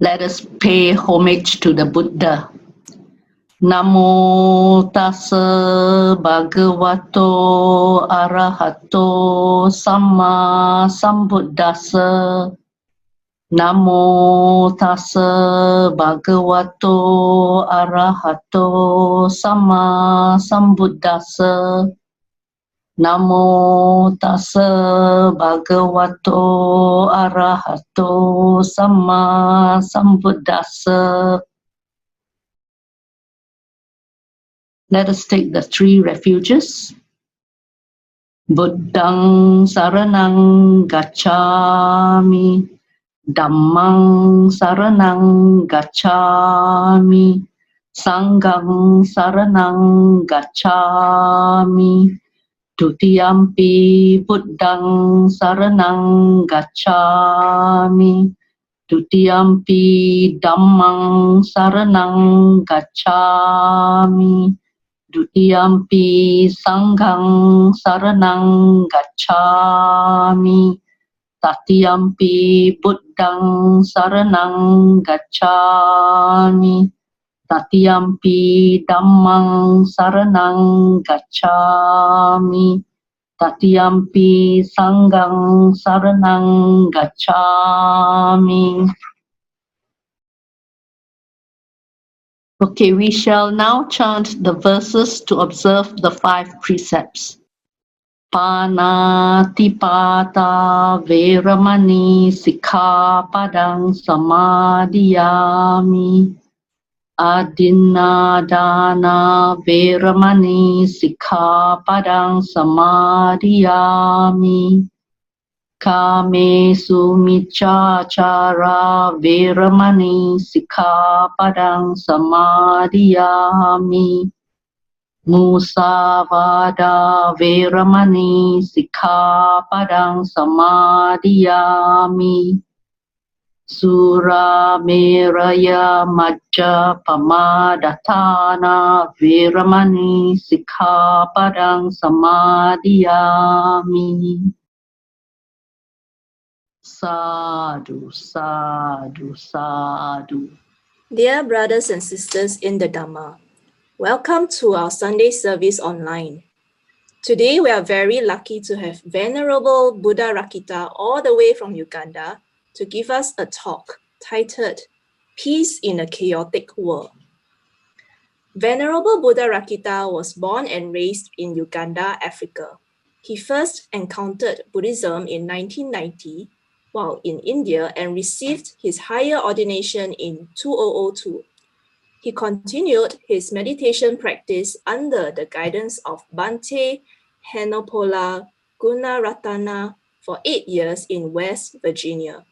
Let us pay homage to the Buddha. Namo tassa bhagavato arahato samma sambuddhassa. Namo tassa bhagavato arahato samma sambuddhassa. Namo tassa bhagavato arahato samma sambuddhassa. Let us take the three refuges. Buddhang saranang gacchami, Dhammang saranang gacchami, Sanghang saranang gacchami, Dutiyampi Buddhang saranang gacchami, Dutiyampi Dhammang saranang gacchami, Dutiyampi Sanghang saranang gacchami, Tatiyampi Buddhang saranang gacchami, Tatiyampi Dhammang saranang gacchami, Tatiyampi Sanghang saranang gacchami. Okay, we shall now chant the verses to observe the 5 precepts. Panatipata veramani sikkhapadang samadhiyami. Adinadana veramani sikkhapadang samadhiyami. Kamesu miccācara veramani sikkhapadang samadhiyami. Musavada veramani sikkhapadang samadhiyami. Sura meraya majja pamadatthana veramani sikkhapadang samadhiyami. Sadhu, sadhu, sadhu. Dear brothers and sisters in the Dhamma, welcome to our Sunday service online. Today we are very lucky to have Venerable Buddharakkhita all the way from Uganda to give us a talk titled Peace in a Chaotic World. Venerable Buddharakkhita was born and raised in Uganda, Africa. He first encountered Buddhism in 1990 while in India and received his higher ordination in 2002. He continued his meditation practice under the guidance of Bhante Buddharakkhita for 8 years in West Virginia.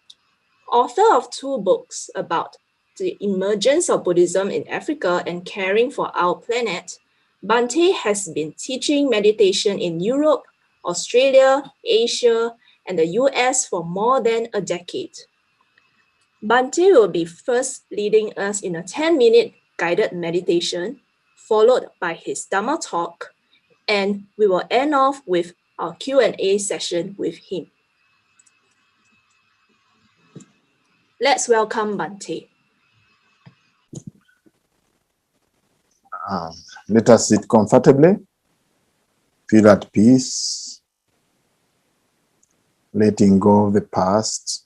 Author of 2 books about the emergence of Buddhism in Africa and caring for our planet, Bhante has been teaching meditation in Europe, Australia, Asia, and the US for more than a decade. Bhante will be first leading us in a 10-minute guided meditation, followed by his Dhamma talk, and we will end off with our Q&A session with him. Let's welcome Bhante. Let us sit comfortably, feel at peace, letting go of the past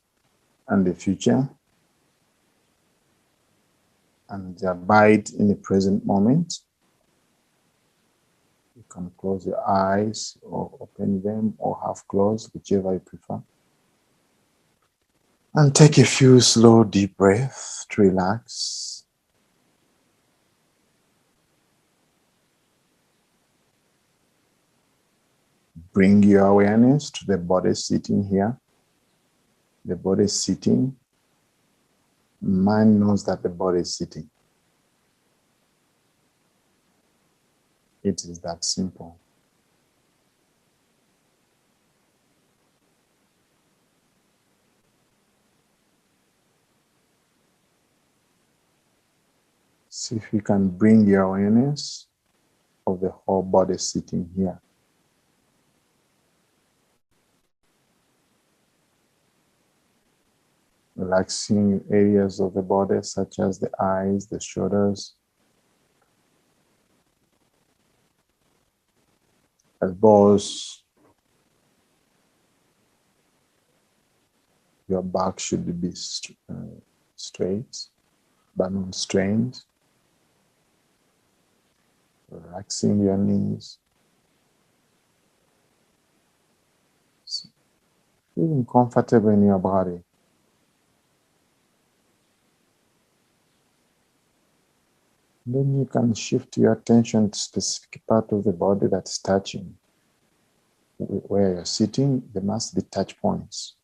and the future, and abide in the present moment. You can close your eyes or open them or half closed, whichever you prefer. And take a few slow, deep breaths to relax. Bring your awareness to the body sitting here. The body is sitting. Mind knows that the body is sitting. It is that simple. See if you can bring your awareness of the whole body sitting here. relaxing areas of the body such as the eyes, the shoulders, elbows. Your back should be straight, but not strained. Relaxing your knees. Feeling comfortable in your body. Then you can shift your attention to specific part of the body that's touching. Where you're sitting, there must be touch points.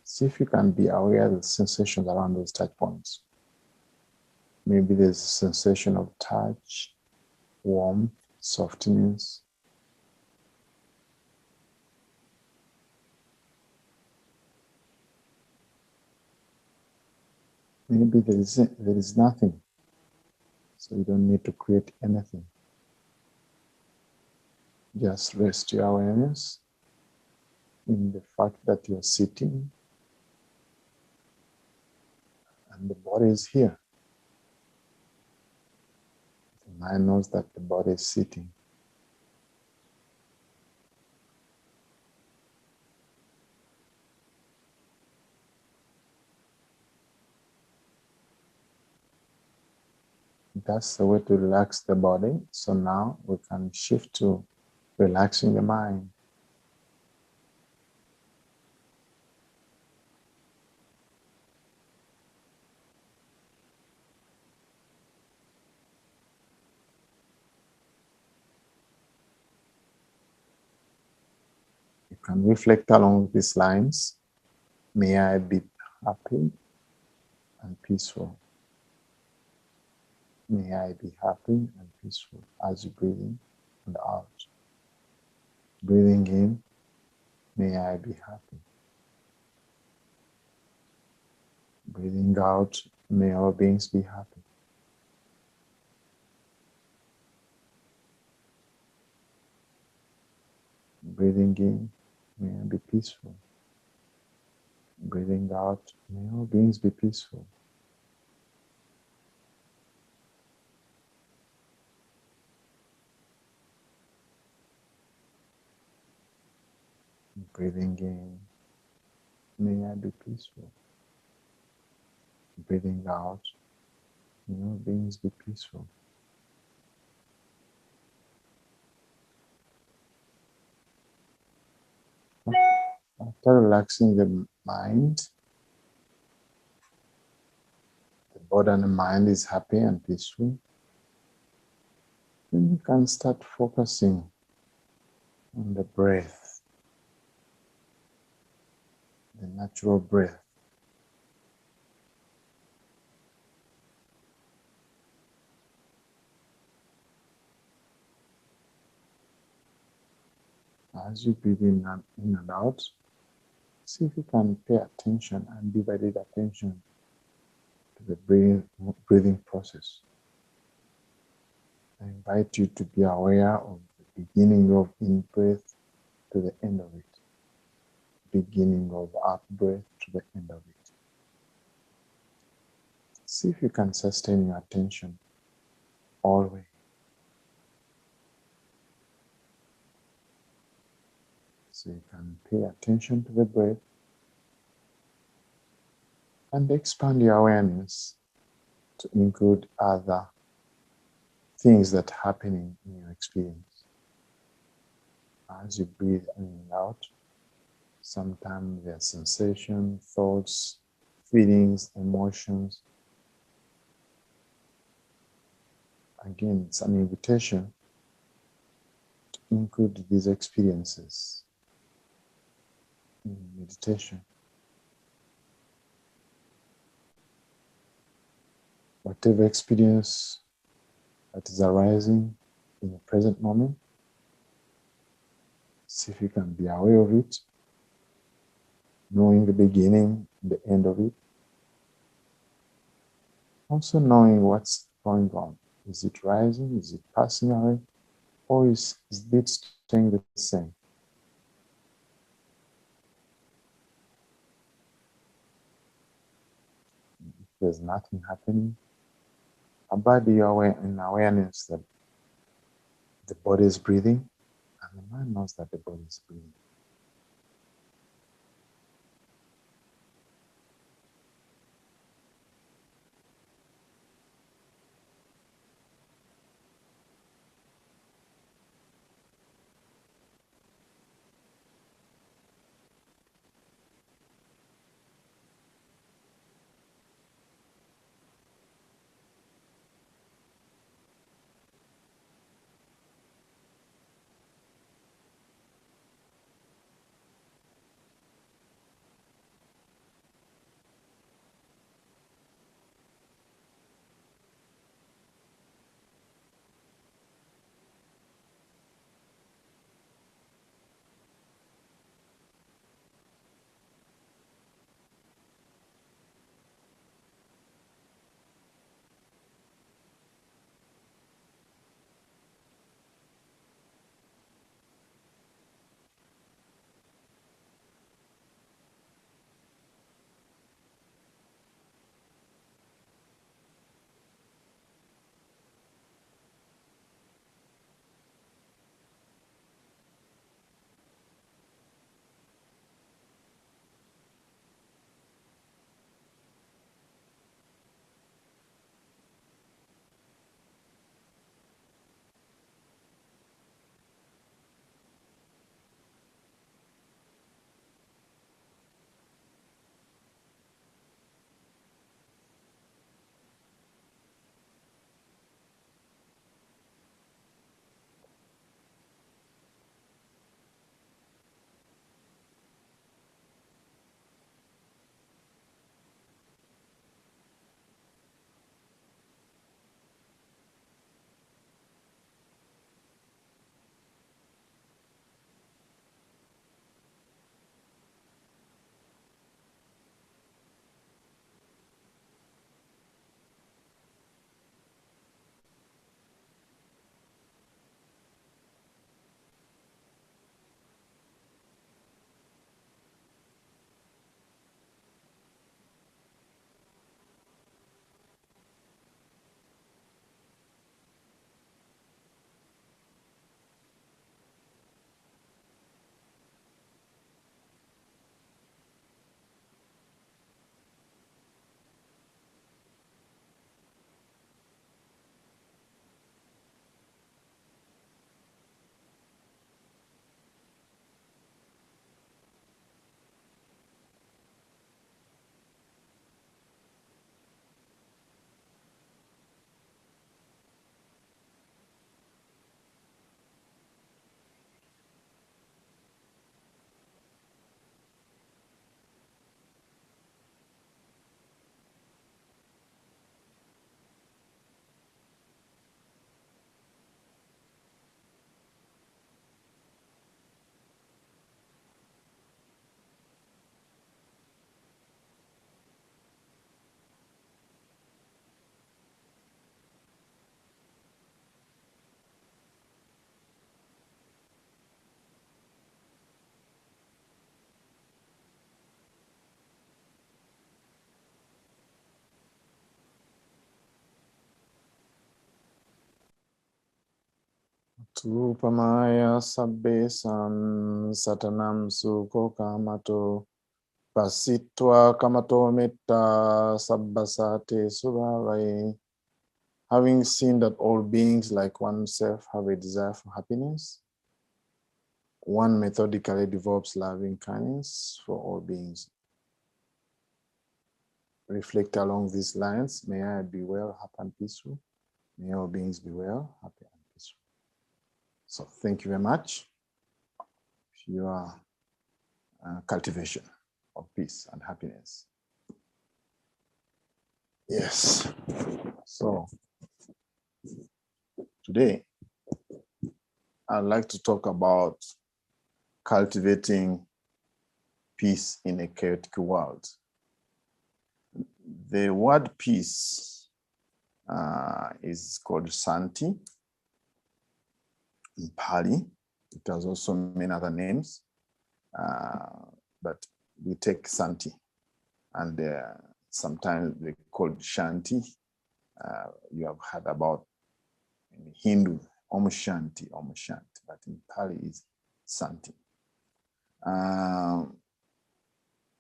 See if you can be aware of the sensations around those touch points. Maybe there's a sensation of touch, warmth, softness. Maybe there is nothing, so you don't need to create anything. Just rest your awareness in the fact that you're sitting and the body is here. The mind knows that the body is sitting. That's the way to relax the body. So now we can shift to relaxing the mind. You can reflect along these lines. May I be happy and peaceful. May I be happy and peaceful as you breathe in and out. Breathing in, may I be happy. Breathing out, may all beings be happy. Breathing in, may I be peaceful. Breathing out, may all beings be peaceful. Breathing in, may I be peaceful. Breathing out, may all beings be peaceful. After relaxing the mind, the body and the mind is happy and peaceful, then you can start focusing on the breath, the natural breath. As you breathe in and out, see if you can pay attention and divided attention to the breathing process. I invite you to be aware of the beginning of in-breath to the end of it, beginning of out-breath to the end of it. See if you can sustain your attention always. So you can pay attention to the breath and expand your awareness to include other things that are happening in your experience. As you breathe in and out, sometimes there are sensations, thoughts, feelings, emotions. Again, it's an invitation to include these experiences in meditation. Whatever experience that is arising in the present moment, see if you can be aware of it, knowing the beginning and the end of it. Also knowing what's going on. Is it rising? Is it passing away? Or is it staying the same? there's nothing happening, abide in awareness that the body is breathing, and the mind knows that the body is breathing. Tupamaya sabbe satanam sukho kamato pasitva kamato metta sabbasate subhavai. Having seen that all beings like oneself have a desire for happiness, one methodically develops loving kindness for all beings. Reflect along these lines. May I be well, happy and peaceful. May all beings be well, happy and peaceful. So thank you very much for your cultivation of peace and happiness. Yes. So today, I'd like to talk about cultivating peace in a chaotic world. The word peace is called Santi in Pali. It has also many other names, but we take Santi. And sometimes they called Shanti. You have heard about in Hindu, Om Shanti, but in Pali is Santi.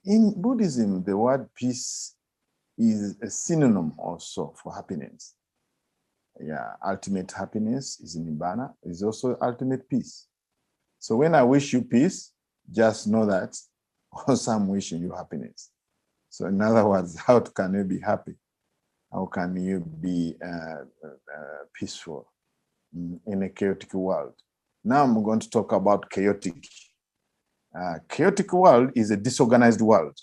In Buddhism, the word peace is a synonym also for happiness. Yeah, ultimate happiness is Nibbana, is also ultimate peace. So when I wish you peace, just know that also I'm wishing you happiness. So in other words, how can you be happy? How can you be peaceful in a chaotic world? Now I'm going to talk about chaotic. Chaotic world is a disorganized world.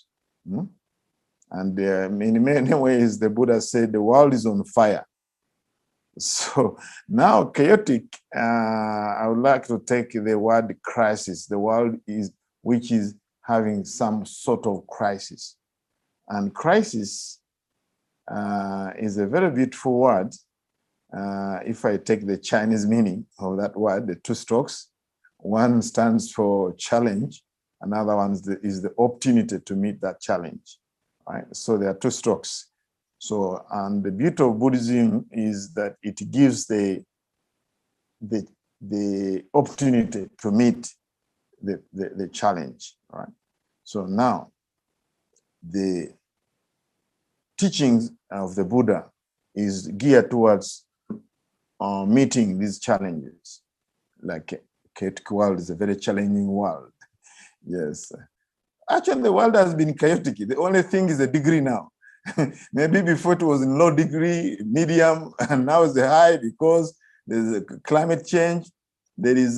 And in many ways, the Buddha said the world is on fire. So now chaotic, I would like to take the word crisis. The world which is having some sort of crisis. And crisis is a very beautiful word. If I take the Chinese meaning of that word, the two strokes, one stands for challenge, another one is the opportunity to meet that challenge, right? So there are two strokes. So, and the beauty of Buddhism is that it gives the opportunity to meet the challenge, right? So now, the teachings of the Buddha is geared towards meeting these challenges. Like chaotic world is a very challenging world. Yes. Actually, the world has been chaotic. The only thing is the degree now. Maybe before it was in low degree, medium, and now it's a high because there's a climate change. There is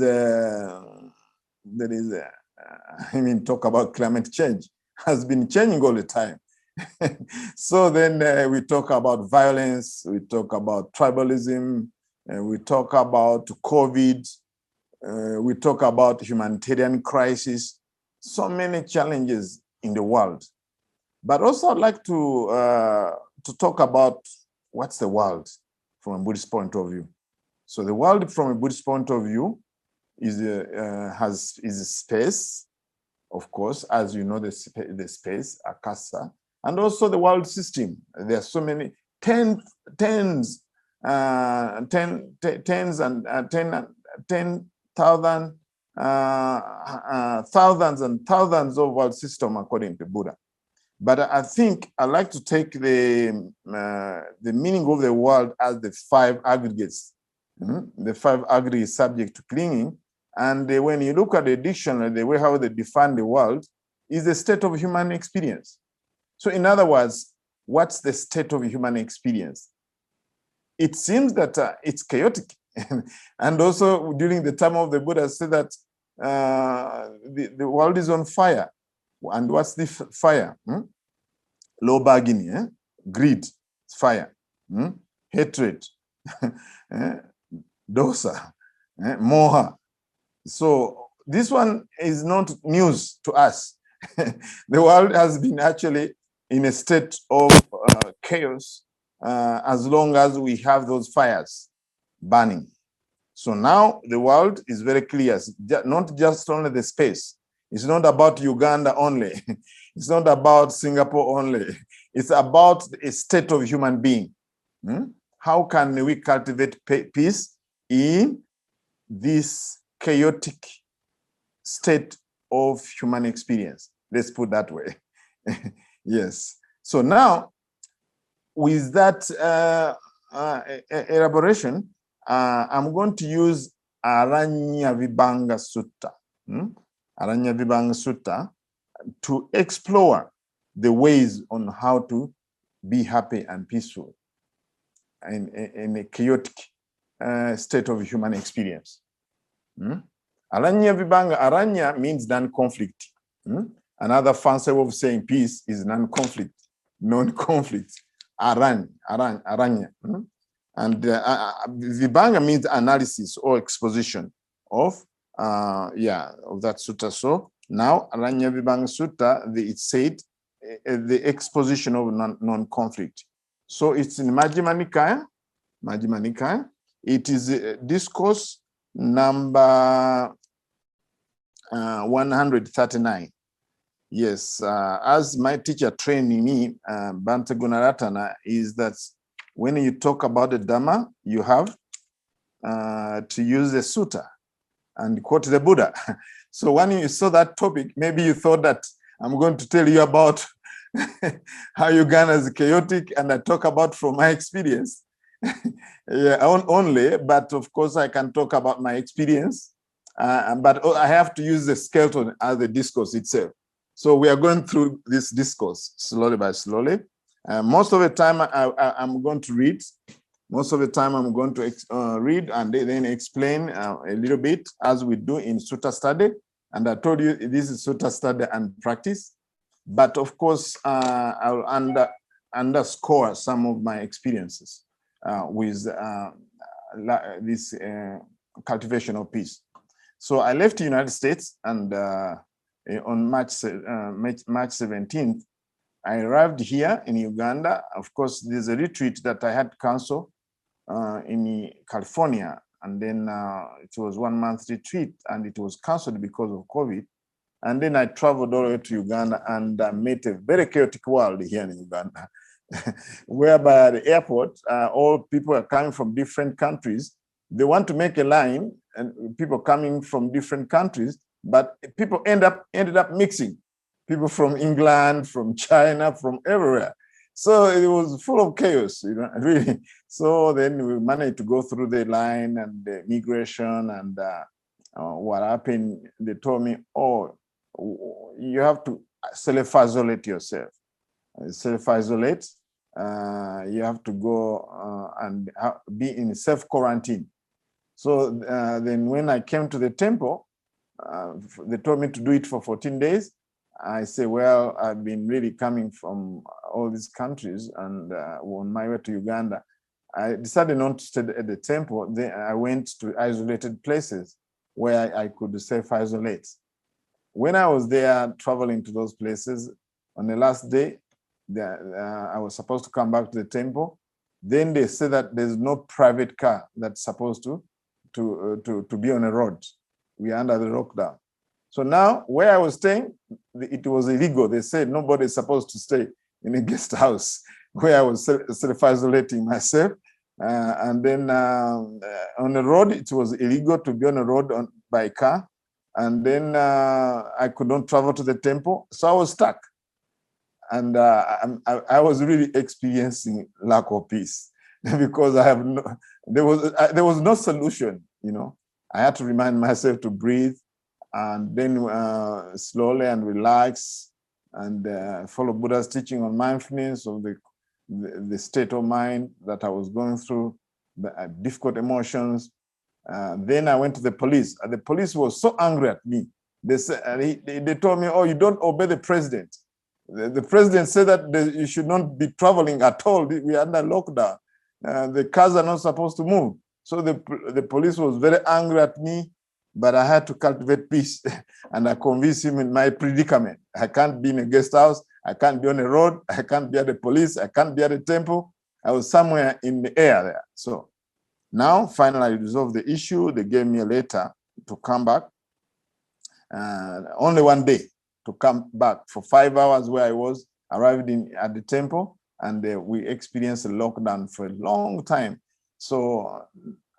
talk about climate change has been changing all the time. So then we talk about violence, we talk about tribalism, we talk about COVID, we talk about humanitarian crisis, so many challenges in the world. But also I'd like to talk about what's the world from a Buddhist point of view. So the world from a Buddhist point of view is a space, of course, as you know, the space, akasa, and also the world system. There are so many tens and 10,000 thousands and thousands of world system according to Buddha. But I think I like to take the meaning of the world as the five aggregates, the five aggregates subject to clinging. And when you look at the dictionary, the way how they define the world is the state of human experience. So in other words, what's the state of human experience? It seems that it's chaotic. And also during the time of the Buddha said that the world is on fire. And what's the fire? Low bargaining, greed, fire, hatred, dosa, moha. So this one is not news to us. The world has been actually in a state of chaos as long as we have those fires burning. So now the world is very clear. It's not just only the space. It's not about Uganda only. It's not about Singapore only. It's about a state of human being. How can we cultivate peace in this chaotic state of human experience? Let's put that way. Yes. So now, with that elaboration, I'm going to use Aranya Vibhanga Sutta. Aranya Vibhanga Sutta to explore the ways on how to be happy and peaceful in a chaotic state of human experience. Aranya Vibhanga, Aranya means non-conflict. Another fancy way of saying peace is non-conflict, non-conflict. Aranya. And Vibhanga means analysis or exposition of that sutta. So now Aranya Vibhanga Sutta, it said the exposition of non-conflict. So it's in Majjhima Nikaya. It is discourse number 139. Yes, as my teacher training me, Bhante Buddharakkhita, is that when you talk about the Dhamma, you have to use the sutta and quote the Buddha. So when you saw that topic, maybe you thought that I'm going to tell you about how Uganda is chaotic, and I talk about from my experience. Yeah, only, but of course I can talk about my experience, but I have to use the skeleton as the discourse itself. So we are going through this discourse slowly by slowly. Most of the time I'm going to read. Most of the time I'm going to read and then explain a little bit as we do in Sutta study. And I told you this is Sutta study and practice. But of course, I'll underscore some of my experiences with this cultivation of peace. So I left the United States, and on March 17th, I arrived here in Uganda. Of course, there's a retreat that I had canceled in California, and then it was 1 month retreat, and it was canceled because of COVID. And then I traveled all the way to Uganda and met a very chaotic world here in Uganda, whereby at the airport, all people are coming from different countries. They want to make a line, and people coming from different countries, but people ended up mixing. People from England, from China, from everywhere. So it was full of chaos, really. So then we managed to go through the line and the migration, and what happened, they told me, oh, you have to self-isolate yourself. Self-isolate, you have to go and be in self-quarantine. So then when I came to the temple, they told me to do it for 14 days. I say, well, I've been really coming from all these countries, and on my way to Uganda, I decided not to stay at the temple. Then I went to isolated places where I could self-isolate. When I was there traveling to those places, on the last day, I was supposed to come back to the temple. Then they said that there's no private car that's supposed to be on a road. We are under the lockdown. So now where I was staying, it was illegal. They said nobody's supposed to stay in a guest house, where I was self-isolating myself. And then on the road, it was illegal to be on the road by car. And then I could not travel to the temple, so I was stuck. And I was really experiencing lack of peace because there was no solution. I had to remind myself to breathe, and then slowly and relax, and follow Buddha's teaching on mindfulness of the state of mind that I was going through, the difficult emotions. Then I went to the police. The police was so angry at me. They said, they told me, oh, you don't obey the president. The president said that you should not be traveling at all. We are under lockdown. The cars are not supposed to move. So the police was very angry at me, but I had to cultivate peace. And I convinced him in my predicament. I can't be in a guest house. I can't be on a road. I can't be at the police. I can't be at the temple. I was somewhere in the air there. So now, finally, I resolved the issue. They gave me a letter to come back. Only one day to come back for 5 hours where I was, arrived at the temple, and we experienced a lockdown for a long time. So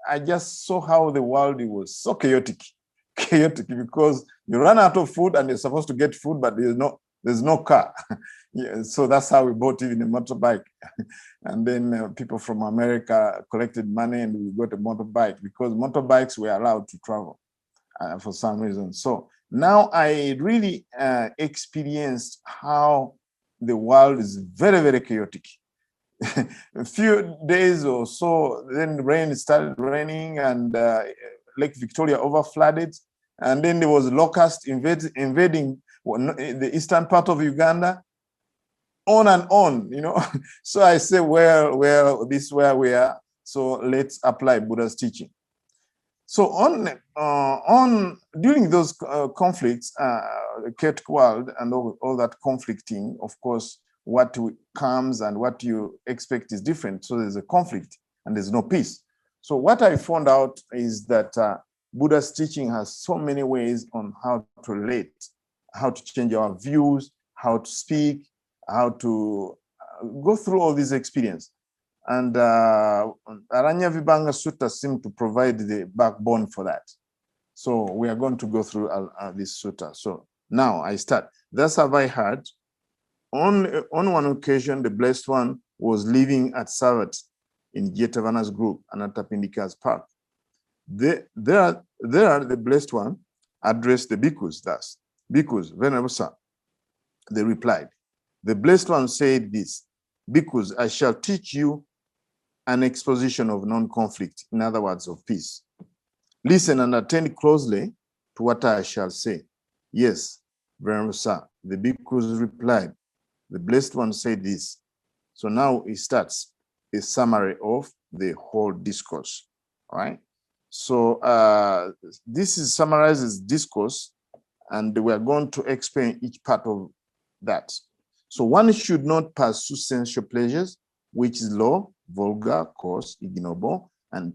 I just saw how the world was so chaotic because you run out of food and you're supposed to get food, but there's no car. Yeah, so that's how we bought even a motorbike. And then people from America collected money and we got a motorbike because motorbikes were allowed to travel for some reason. So now I really experienced how the world is very, very chaotic. A few days or so, then rain started raining, and Lake Victoria overflooded. And then there was locust invading the eastern part of Uganda. On and on, So I say, well, this is where we are. So let's apply Buddha's teaching. So during those conflicts, the chaotic world and all that conflicting, of course, what comes and what you expect is different. So there's a conflict and there's no peace. So what I found out is that Buddha's teaching has so many ways on how to relate, change our views, how to speak, how to go through all these experience. And Aranya Vibhanga Sutta seemed to provide the backbone for that. So we are going to go through this sutta. So now I start. Thus have I heard. On one occasion, the Blessed One was living at Savat in Jetavana's group, Anathapindika's park. There, the Blessed One addressed the bhikkhus thus. Bhikkhus, Venerable Sir, they replied. The Blessed One said this, bhikkhus, I shall teach you an exposition of non-conflict, in other words, of peace. Listen and attend closely to what I shall say. Yes, Venerable Sir, the bhikkhus replied. The Blessed One said this. So now it starts a summary of the whole discourse. All right. So this summarizes discourse, and we are going to explain each part of that. So one should not pursue sensual pleasures, which is low, vulgar, coarse, ignoble, and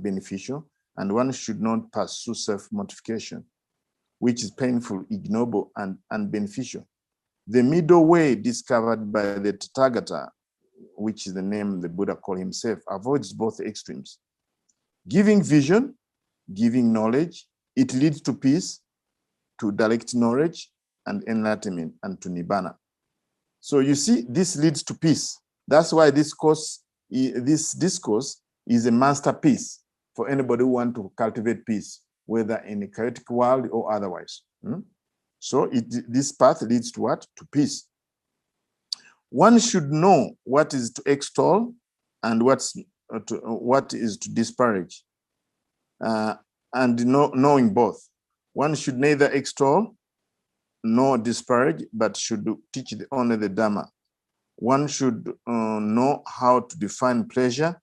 beneficial. And one should not pursue self-mortification, which is painful, ignoble, and unbeneficial. The middle way discovered by the Tathagata, which is the name the Buddha called himself, avoids both extremes. Giving vision, giving knowledge, it leads to peace, to direct knowledge, and enlightenment, and to Nibbana. So you see, this leads to peace. That's why this discourse is a masterpiece for anybody who wants to cultivate peace, whether in a chaotic world or otherwise. So this path leads to what? To peace. One should know what is to extol and what is to disparage, and knowing both. One should neither extol nor disparage, but should teach only the Dhamma. One should know how to define pleasure,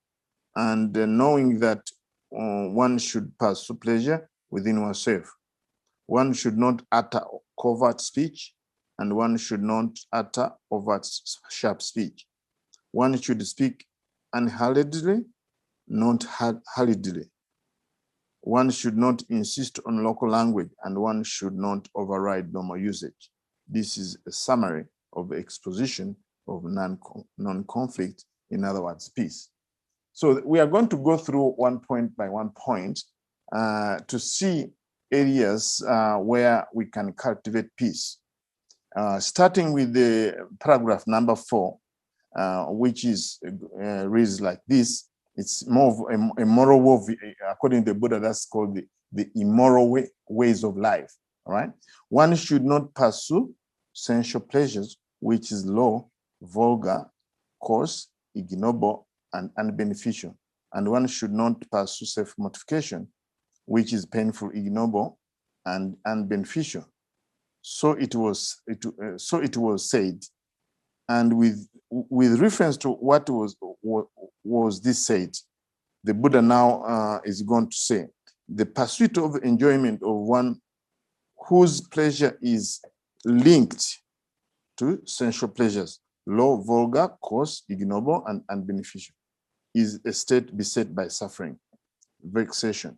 and knowing that one should pursue pleasure within oneself. One should not utter covert speech, and one should not utter overt sharp speech. One should speak unhurriedly, not hurriedly. One should not insist on local language, and one should not override normal usage. This is a summary of the exposition of non-conflict, in other words, peace. So we are going to go through one point by one point to see areas where we can cultivate peace. Starting with the paragraph number 4, which reads like this. It's more of a moral way, according to the Buddha, that's called the immoral ways of life. All right. One should not pursue sensual pleasures, which is low, vulgar, coarse, ignoble, and unbeneficial. And one should not pursue self-mortification, which is painful, ignoble, and unbeneficial. So it was said, and with reference to what was this said, the Buddha now is going to say, the pursuit of enjoyment of one whose pleasure is linked to sensual pleasures, low, vulgar, coarse, ignoble, and unbeneficial, is a state beset by suffering, vexation,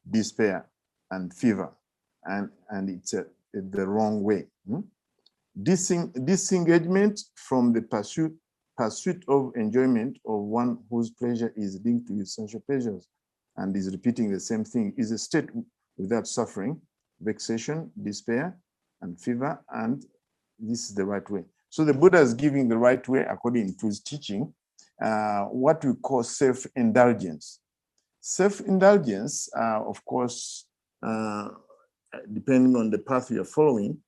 despair, and fever, and it's the wrong way. Disengagement from the pursuit of enjoyment of one whose pleasure is linked to essential pleasures and is repeating the same thing is a state without suffering, vexation, despair, and fever, and this is the right way. So the Buddha is giving the right way according to his teaching, what we call self-indulgence. Self-indulgence, of course, depending on the path you're following.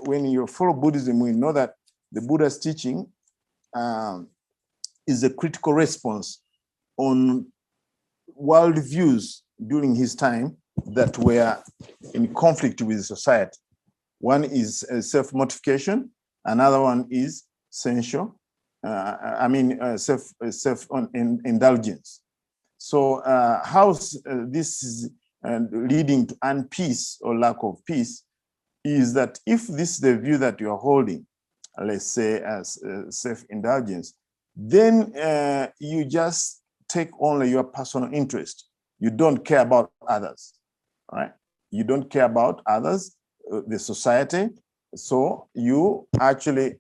When you follow Buddhism, we know that the Buddha's teaching is a critical response on worldviews during his time that were in conflict with society. One is self-mortification, another one is sensual, self-indulgence. So how this is leading to unpeace or lack of peace is that if this is the view that you are holding, let's say as self-indulgence, then you just take only your personal interest. You don't care about others, right? you don't care about others, the society. So you actually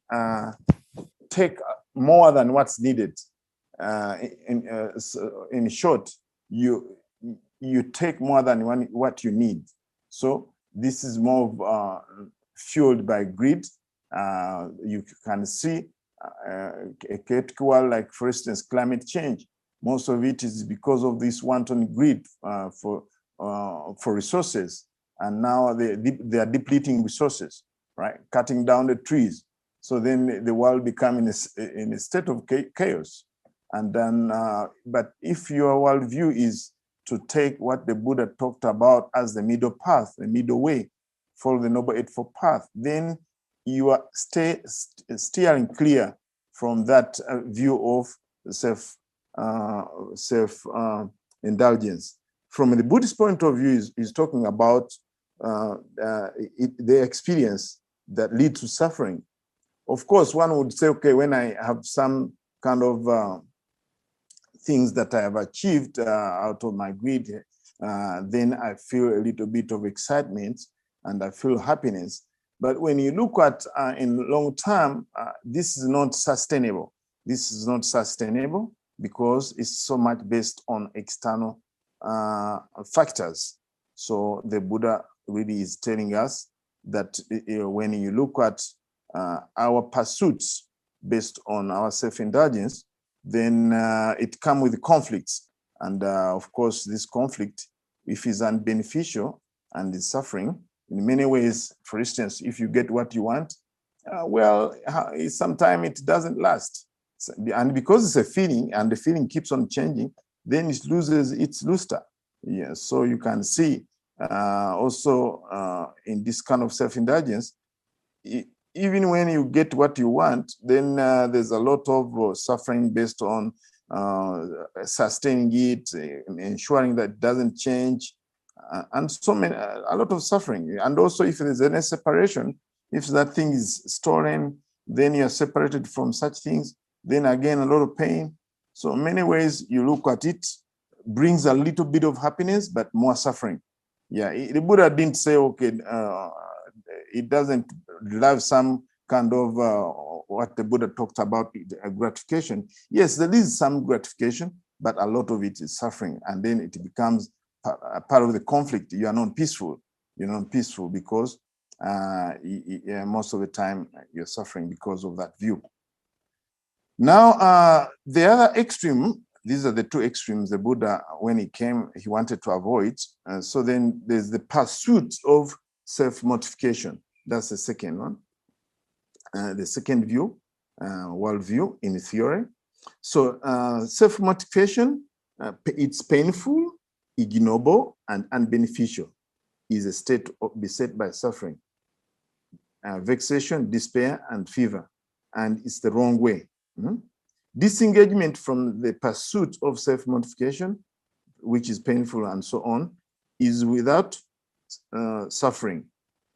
take more than what's needed. In short, you take more than what you need. So this is more fueled by greed. You can see a critical, like for instance, climate change. Most of it is because of this wanton greed for resources, and now they are depleting resources, right? Cutting down the trees. So then the world becomes in a state of chaos. And then, but if your worldview is to take what the Buddha talked about as the middle path, the middle way, follow the Noble Eightfold Path, then you are steering clear from that view of self indulgence. From the Buddhist point of view, is talking about the experience that leads to suffering. Of course, one would say, okay, when I have some kind of things that I have achieved out of my greed, then I feel a little bit of excitement and I feel happiness. But when you look at in long term, this is not sustainable. This is not sustainable because it's so much based on external factors. So the Buddha really is telling us that when you look at our pursuits based on our self-indulgence, then it comes with conflicts. And of course, this conflict, if it's unbeneficial and is suffering, in many ways, for instance, if you get what you want, well, sometimes it doesn't last. And because it's a feeling and the feeling keeps on changing, then it loses its luster. Yeah, so you can see also in this kind of self-indulgence, even when you get what you want, then there's a lot of suffering based on sustaining it, ensuring that it doesn't change, and so many, a lot of suffering. And also if there's any separation, if that thing is stolen, then you're separated from such things, then again, a lot of pain. So in many ways, you look at it, brings a little bit of happiness, but more suffering. Yeah, the Buddha didn't say, okay, it doesn't love some kind of what the Buddha talked about, gratification. Yes, there is some gratification, but a lot of it is suffering. And then it becomes a part of the conflict. You are not peaceful. You're not peaceful because most of the time you're suffering because of that view. Now, the other extreme, these are the two extremes the Buddha, when he came, he wanted to avoid. So then there's the pursuit of self-mortification. That's the second one. The second view, worldview in theory. So self-mortification, it's painful, ignoble, and unbeneficial. Is a state beset by suffering, vexation, despair, and fever. And it's the wrong way. Disengagement from the pursuit of self-mortification, which is painful and so on, is without suffering.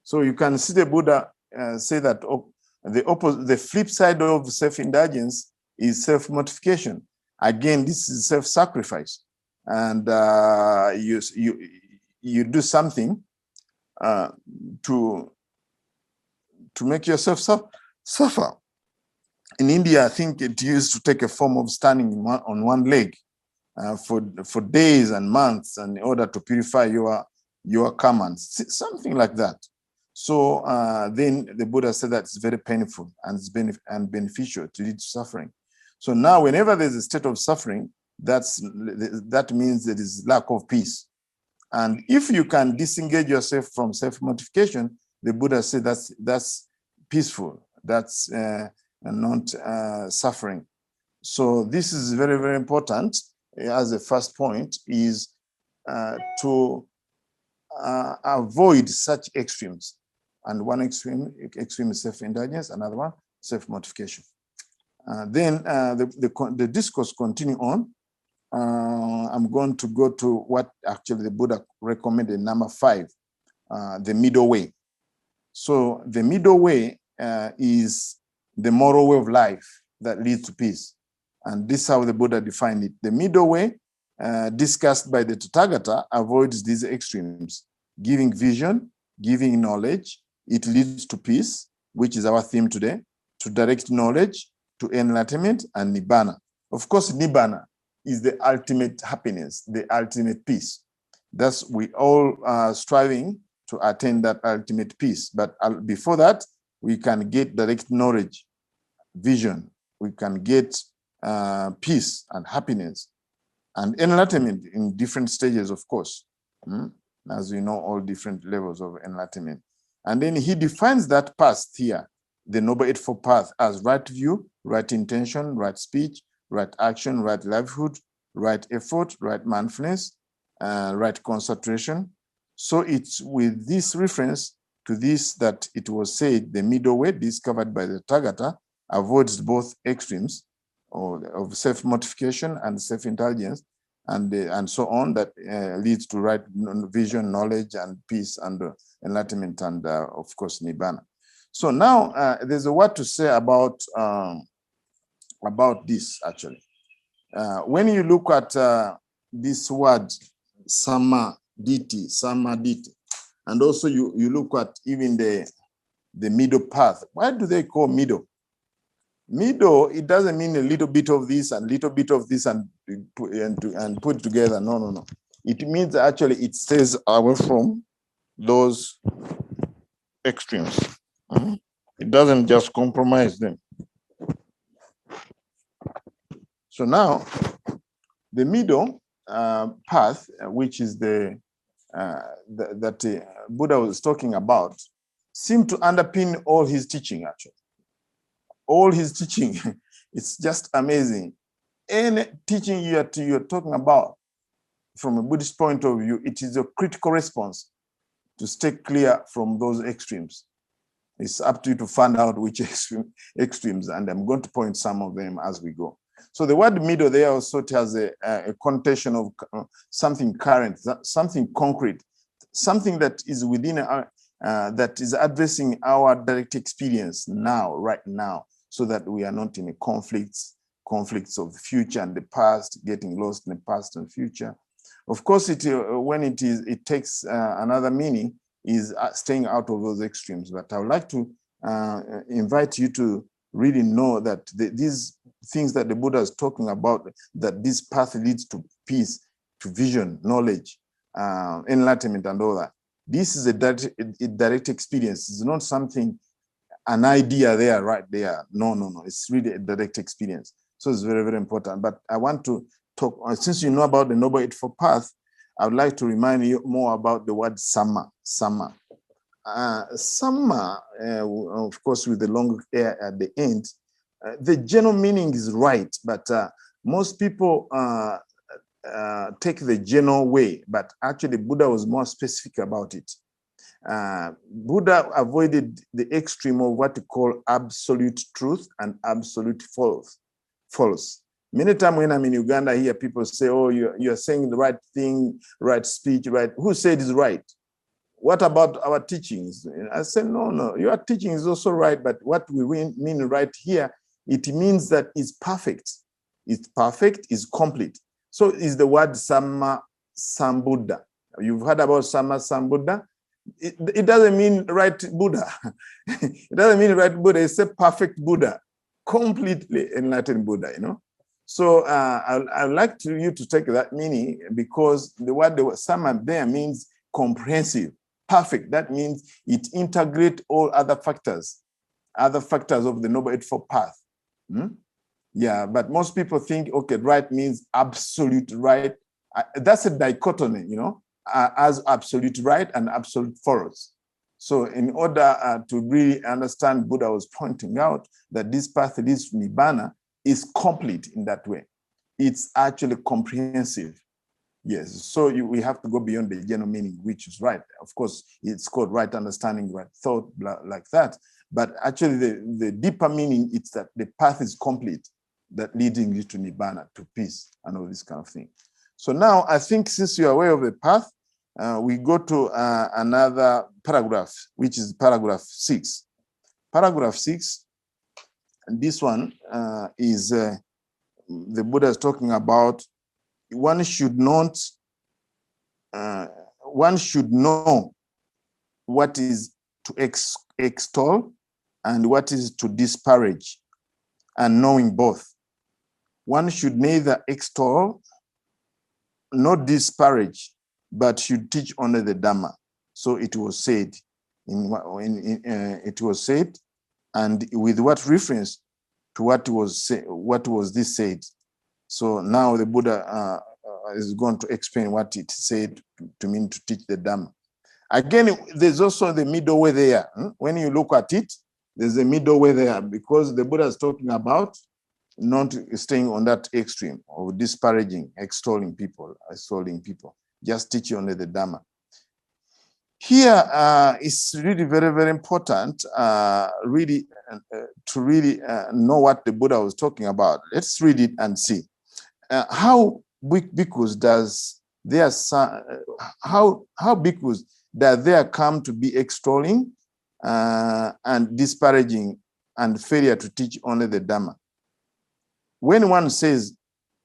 So you can see the Buddha say that the flip side of self-indulgence is self-mortification. Again, this is self-sacrifice, and you do something to make yourself suffer. In India, I think it used to take a form of standing on one leg for days and months in order to purify your karma, something like that. So then the Buddha said that it's very painful and it's beneficial to lead to suffering. So now whenever there's a state of suffering, that means there is lack of peace. And if you can disengage yourself from self-mortification, the Buddha said that's peaceful, that's not suffering. So this is very, very important. As a first point is to avoid such extremes. And one extreme is self-indulgence, another one, self-mortification. Then the discourse continue on. I'm going to go to what actually the Buddha recommended, number 5, the middle way. So the middle way is the moral way of life that leads to peace. And this is how the Buddha defined it. The middle way, discussed by the Tathagata, avoids these extremes. giving vision, giving knowledge. It leads to peace, which is our theme today, to direct knowledge, to enlightenment, and nibbana. Of course, nibbana is the ultimate happiness, the ultimate peace. Thus, we all are striving to attain that ultimate peace. But before that, we can get direct knowledge, vision. We can get peace and happiness and enlightenment in different stages, of course. As we know, all different levels of enlightenment. And then he defines that path here, the Noble Eightfold Path, as right view, right intention, right speech, right action, right livelihood, right effort, right mindfulness, right concentration. So it's with this reference to this that it was said the middle way discovered by the Tathagata avoids both extremes of self-mortification and self-intelligence, and so on, that leads to right vision, knowledge, and peace, and enlightenment, and of course nibbana. So now there's a word to say about this actually. When you look at this word samadhi, and also you look at even the middle path. Why do they call middle? Middle, it doesn't mean a little bit of this and little bit of this and put together. No. It means actually it stays away from those extremes. It doesn't just compromise them. So now, the middle path, which is that Buddha was talking about, seemed to underpin all his teaching actually. All his teaching, it's just amazing. Any teaching you're talking about from a Buddhist point of view, it is a critical response to stay clear from those extremes. It's up to you to find out which extremes, and I'm going to point some of them as we go. So the word middle there also has a connotation of something current, something concrete, something that is within that is addressing our direct experience now, right now, so that we are not in a conflicts of the future and the past, getting lost in the past and future. Of course, when it takes another meaning, is staying out of those extremes. But I would like to invite you to really know that these things that the Buddha is talking about, that this path leads to peace, to vision, knowledge, enlightenment, and all that. This is a direct experience. It's not something, an idea there, right there. No. It's really a direct experience. So it's very, very important. But I want to talk, since you know about the Noble Eightfold Path, I would like to remind you more about the word Sama. Sama, of course, with the long air at the end. The general meaning is right, but most people take the general way, but actually Buddha was more specific about it. Buddha avoided the extreme of what we call absolute truth and absolute false. Many times when I'm in Uganda, I hear people say, oh, you're saying the right thing, right speech, right. Who said is right? What about our teachings? I said, no, your teaching is also right, but what we mean right here, it means that it's perfect. It's perfect, it's complete. So is the word Sama Sambuddha. You've heard about Sama Sambuddha? It doesn't mean right Buddha. It doesn't mean right Buddha, it's a perfect Buddha, completely enlightened Buddha, you know? So I'd like you to take that meaning, because the word Sama there means comprehensive, perfect. That means it integrates all other factors of the Noble Eightfold Path. Yeah, but most people think, okay, right means absolute right. That's a dichotomy, you know, as absolute right and absolute false. So in order to really understand, Buddha was pointing out that this path leads to Nibbana is complete in that way. It's actually comprehensive. Yes, so we have to go beyond the general meaning, which is right. Of course, it's called right understanding, right thought, like that. But actually, the deeper meaning is that the path is complete, that leading you to Nibbana, to peace, and all this kind of thing. So now, I think since you're aware of the path, we go to another paragraph, which is paragraph 6. Paragraph 6, and this one is the Buddha is talking about one should not one should know what is to extol and what is to disparage, and knowing both. One should neither extol nor disparage, but should teach only the Dhamma. So it was said, it was said, and with what reference to what was this said. So now the Buddha is going to explain what it said to mean to teach the Dhamma. Again, there's also the middle way there. When you look at it, there's a middle way there, because the Buddha is talking about not staying on that extreme of disparaging, extolling people, just teach only the Dhamma. Here, it's really very, very important to really know what the Buddha was talking about. Let's read it and see. How bhikkhus does their how bhikkhus does there come to be extolling and disparaging and failure to teach only the Dhamma? When one says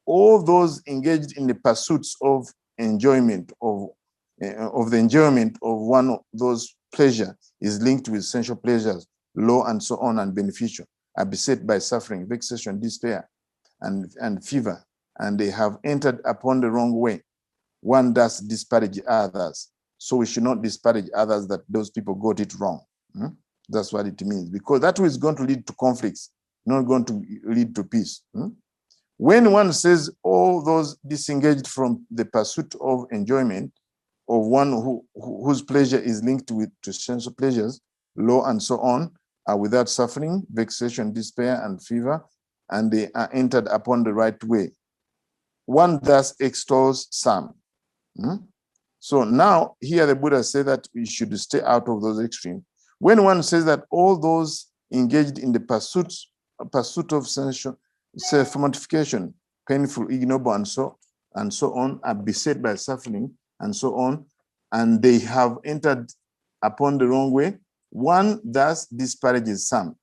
all those engaged in the pursuits of enjoyment of the enjoyment of one of those pleasure is linked with sensual pleasures, low and so on, and beneficial, are beset by suffering, vexation, despair, and fever, and they have entered upon the wrong way. One does disparage others. So we should not disparage others that those people got it wrong. That's what it means, because that is going to lead to conflicts, not going to lead to peace. When one says all those disengaged from the pursuit of enjoyment of one whose pleasure is linked to sensual pleasures, low and so on, are without suffering, vexation, despair, and fever, and they are entered upon the right way, one thus extols some. So now here the Buddha said that we should stay out of those extremes. When one says that all those engaged in the pursuit of sensual self-mortification, painful, ignoble, and so on, are beset by suffering, and so on, and they have entered upon the wrong way, one thus disparages some.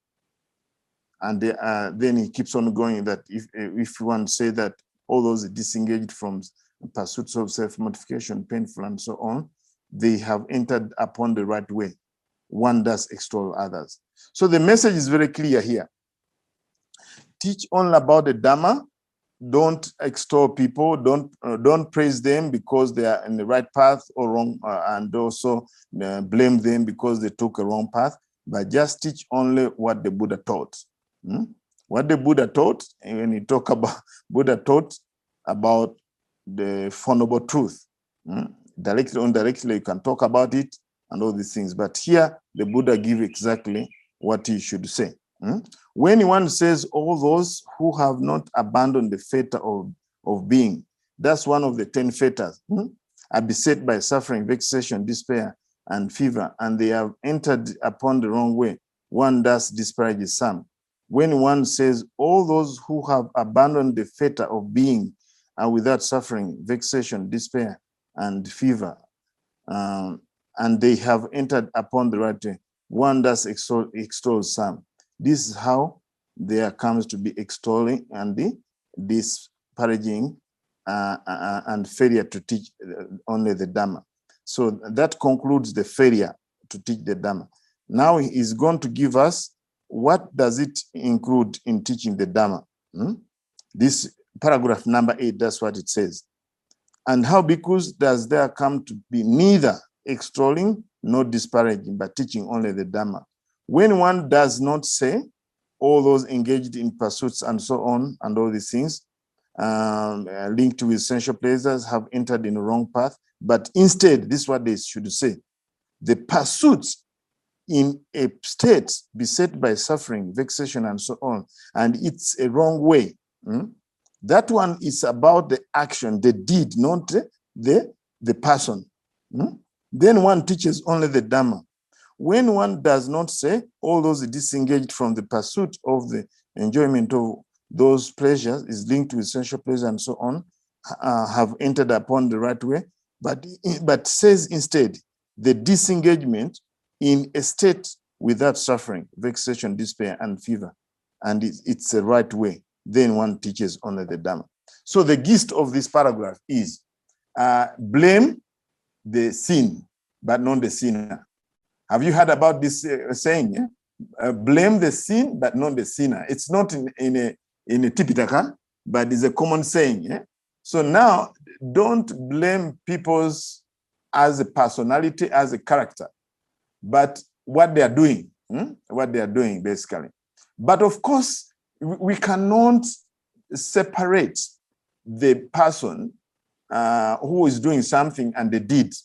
And then he keeps on going that if one say that all those disengaged from pursuits of self-mortification, painful, and so on, they have entered upon the right way, one does extol others. So the message is very clear here. Teach only about the Dhamma. Don't extol people. Don't praise them because they are in the right path or wrong, and also blame them because they took a wrong path. But just teach only what the Buddha taught. What the Buddha taught, and when you talk about Buddha taught about the Four Noble Truth, directly or indirectly, you can talk about it and all these things. But here, the Buddha gives exactly what he should say. When one says all those who have not abandoned the fetter of being, that's one of the 10 fetters, are beset by suffering, vexation, despair, and fever, and they have entered upon the wrong way, one thus disparages some. When one says all those who have abandoned the fetter of being are without suffering, vexation, despair, and fever, and they have entered upon the right way, one thus extols some. This is how there comes to be extolling and the disparaging and failure to teach only the Dhamma. So that concludes the failure to teach the Dhamma. Now he is going to give us what does it include in teaching the Dhamma. This paragraph number 8, that's what it says. And how bhikkhus does there come to be neither extolling nor disparaging, but teaching only the Dhamma? When one does not say all those engaged in pursuits and so on, and all these things linked with sensual pleasures have entered in the wrong path, but instead, this is what they should say: the pursuits in a state beset by suffering, vexation, and so on, and it's a wrong way. That one is about the action, the deed, not the person. Then one teaches only the Dhamma. When one does not say all those disengaged from the pursuit of the enjoyment of those pleasures is linked with sensual pleasure and so on, have entered upon the right way, but says instead the disengagement in a state without suffering, vexation, despair, and fever, and it's the right way, then one teaches only the Dhamma. So the gist of this paragraph is blame the sin, but not the sinner. Have you heard about this saying? Yeah? Blame the sin, but not the sinner. It's not in a Tipitaka, but it's a common saying. Yeah? So now, don't blame people's as a personality, as a character, but what they are doing, what they are doing, basically. But of course, we cannot separate the person who is doing something and the deed.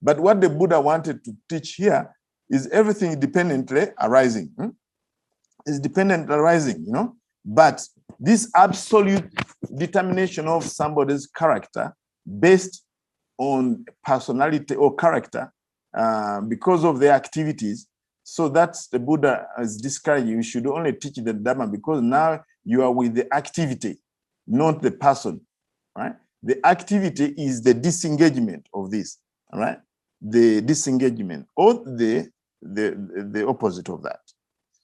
But what the Buddha wanted to teach here is everything independently arising. Is dependent arising, you know. But this absolute determination of somebody's character based on personality or character because of their activities. So that's the Buddha is describing. You should only teach the Dharma because now you are with the activity, not the person, right? The activity is the disengagement of this, all right? The disengagement or the opposite of that.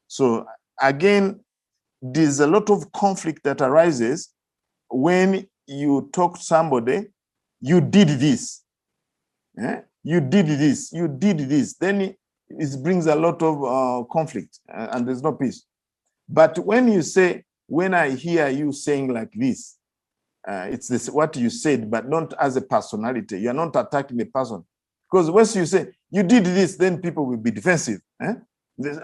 So again, there's a lot of conflict that arises when you talk to somebody, you did this, you did this, you did this, then it brings a lot of conflict and there's no peace. But when you say, when I hear you saying like this, it's this what you said, but not as a personality. You're not attacking the person. Because once you say, you did this, then people will be defensive.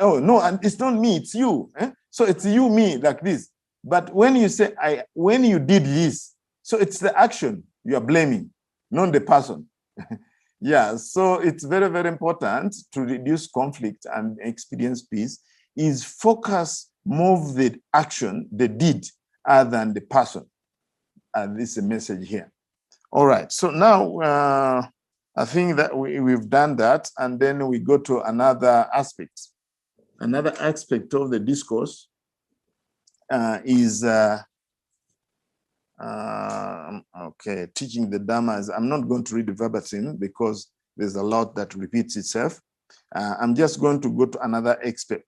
Oh, no, and it's not me, it's you. So it's you, me, like this. But when you say, when you did this, so it's the action you are blaming, not the person. Yeah, so it's very, very important to reduce conflict and experience peace is focus more of the action, the deed, other than the person. This is a message here. All right, so now I think that we've done that, and then we go to another aspect. Another aspect of the discourse is teaching the Dhammas. I'm not going to read the verbatim because there's a lot that repeats itself. I'm just going to go to another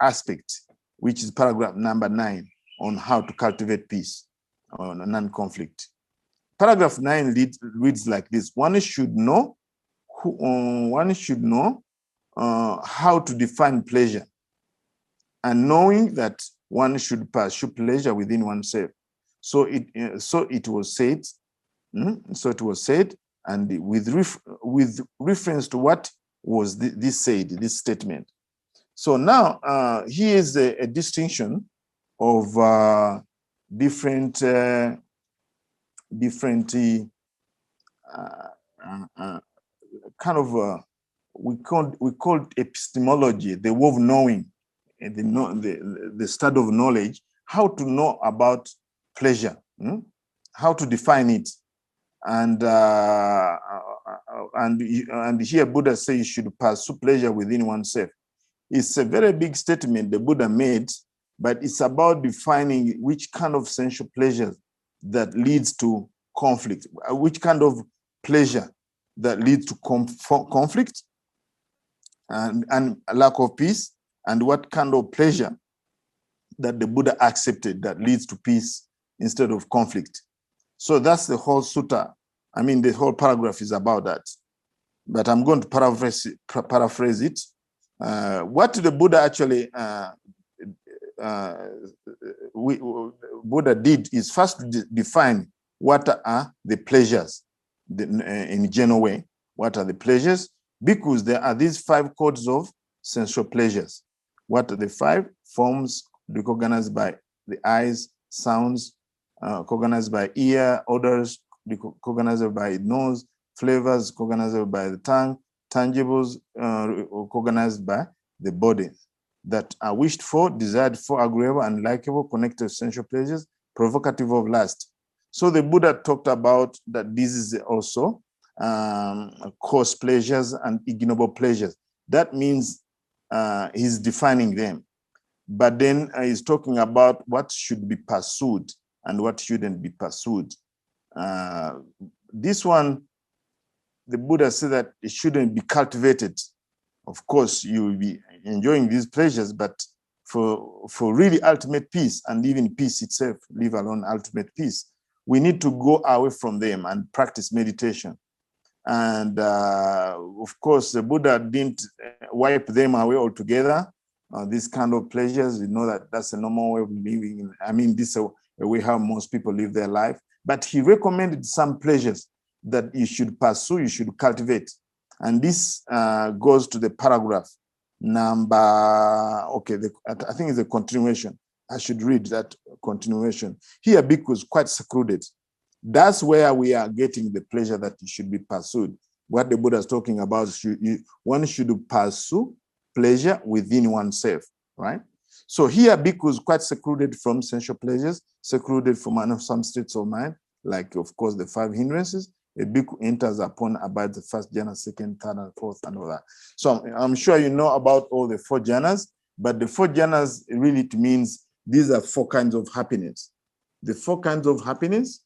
aspect, which is paragraph number 9 on how to cultivate peace or non-conflict. Paragraph 9 reads like this: one should know how to define pleasure, and knowing that one should pursue pleasure within oneself. So it was said. So it was said, and with reference to what was this statement. So now here is a distinction of different kind of we call epistemology, the way of knowing, the study of knowledge, how to know about pleasure, how to define it, and here Buddha says you should pursue pleasure within oneself. It's a very big statement the Buddha made, but it's about defining which kind of sensual pleasure that leads to conflict, which kind of pleasure that leads to conflict and lack of peace, and what kind of pleasure that the Buddha accepted that leads to peace instead of conflict. So that's the whole sutta. I mean, the whole paragraph is about that. But I'm going to paraphrase it. What the Buddha actually Buddha did is first define what are the pleasures in a general way. What are the pleasures? Because there are these 5 codes of sensual pleasures. What are the 5 forms recognized by the eyes, sounds, recognized by ear, odors, recognized by nose, flavors, recognized by the tongue, tangibles, recognized by the body, that are wished for, desired for, agreeable and likable, connected to sensual pleasures, provocative of lust. So the Buddha talked about that this is also coarse pleasures and ignoble pleasures. That means he's defining them. But then he's talking about what should be pursued and what shouldn't be pursued. This one, the Buddha said that it shouldn't be cultivated. Of course, you will be enjoying these pleasures, but for really ultimate peace, and even peace itself, leave alone ultimate peace, we need to go away from them and practice meditation. And of course, the Buddha didn't wipe them away altogether. These kind of pleasures, you know, that's a normal way of living. I mean, this is a way how most people live their life. But he recommended some pleasures that you should pursue, you should cultivate. And this goes to the paragraph number, okay, I think it's a continuation. I should read that continuation. Here, Bhikkhu is quite secluded. That's where we are getting the pleasure that should be pursued. What the Buddha is talking about, one should pursue pleasure within oneself, right? So here, Bhikkhu is quite secluded from sensual pleasures, secluded from some states of mind, like, of course, the 5 hindrances. A bhikkhu enters upon about the first jhana, second, third, and fourth, and all that. So I'm sure you know about all the 4 jhanas, but the 4 jhanas really it means these are 4 kinds of happiness. The 4 kinds of happiness,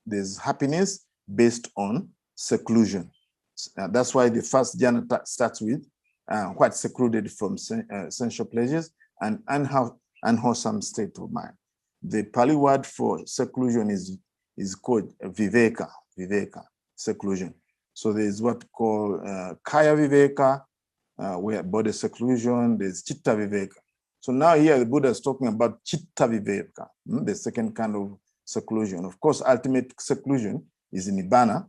there's happiness based on seclusion. That's why the first jhana starts with quite secluded from sensual pleasures and unwholesome state of mind. The Pali word for seclusion is called viveka, seclusion. So there's what called kaya viveka, where body seclusion, there's chitta viveka. So now here the Buddha is talking about chitta viveka, the second kind of seclusion. Of course, ultimate seclusion is nibbana,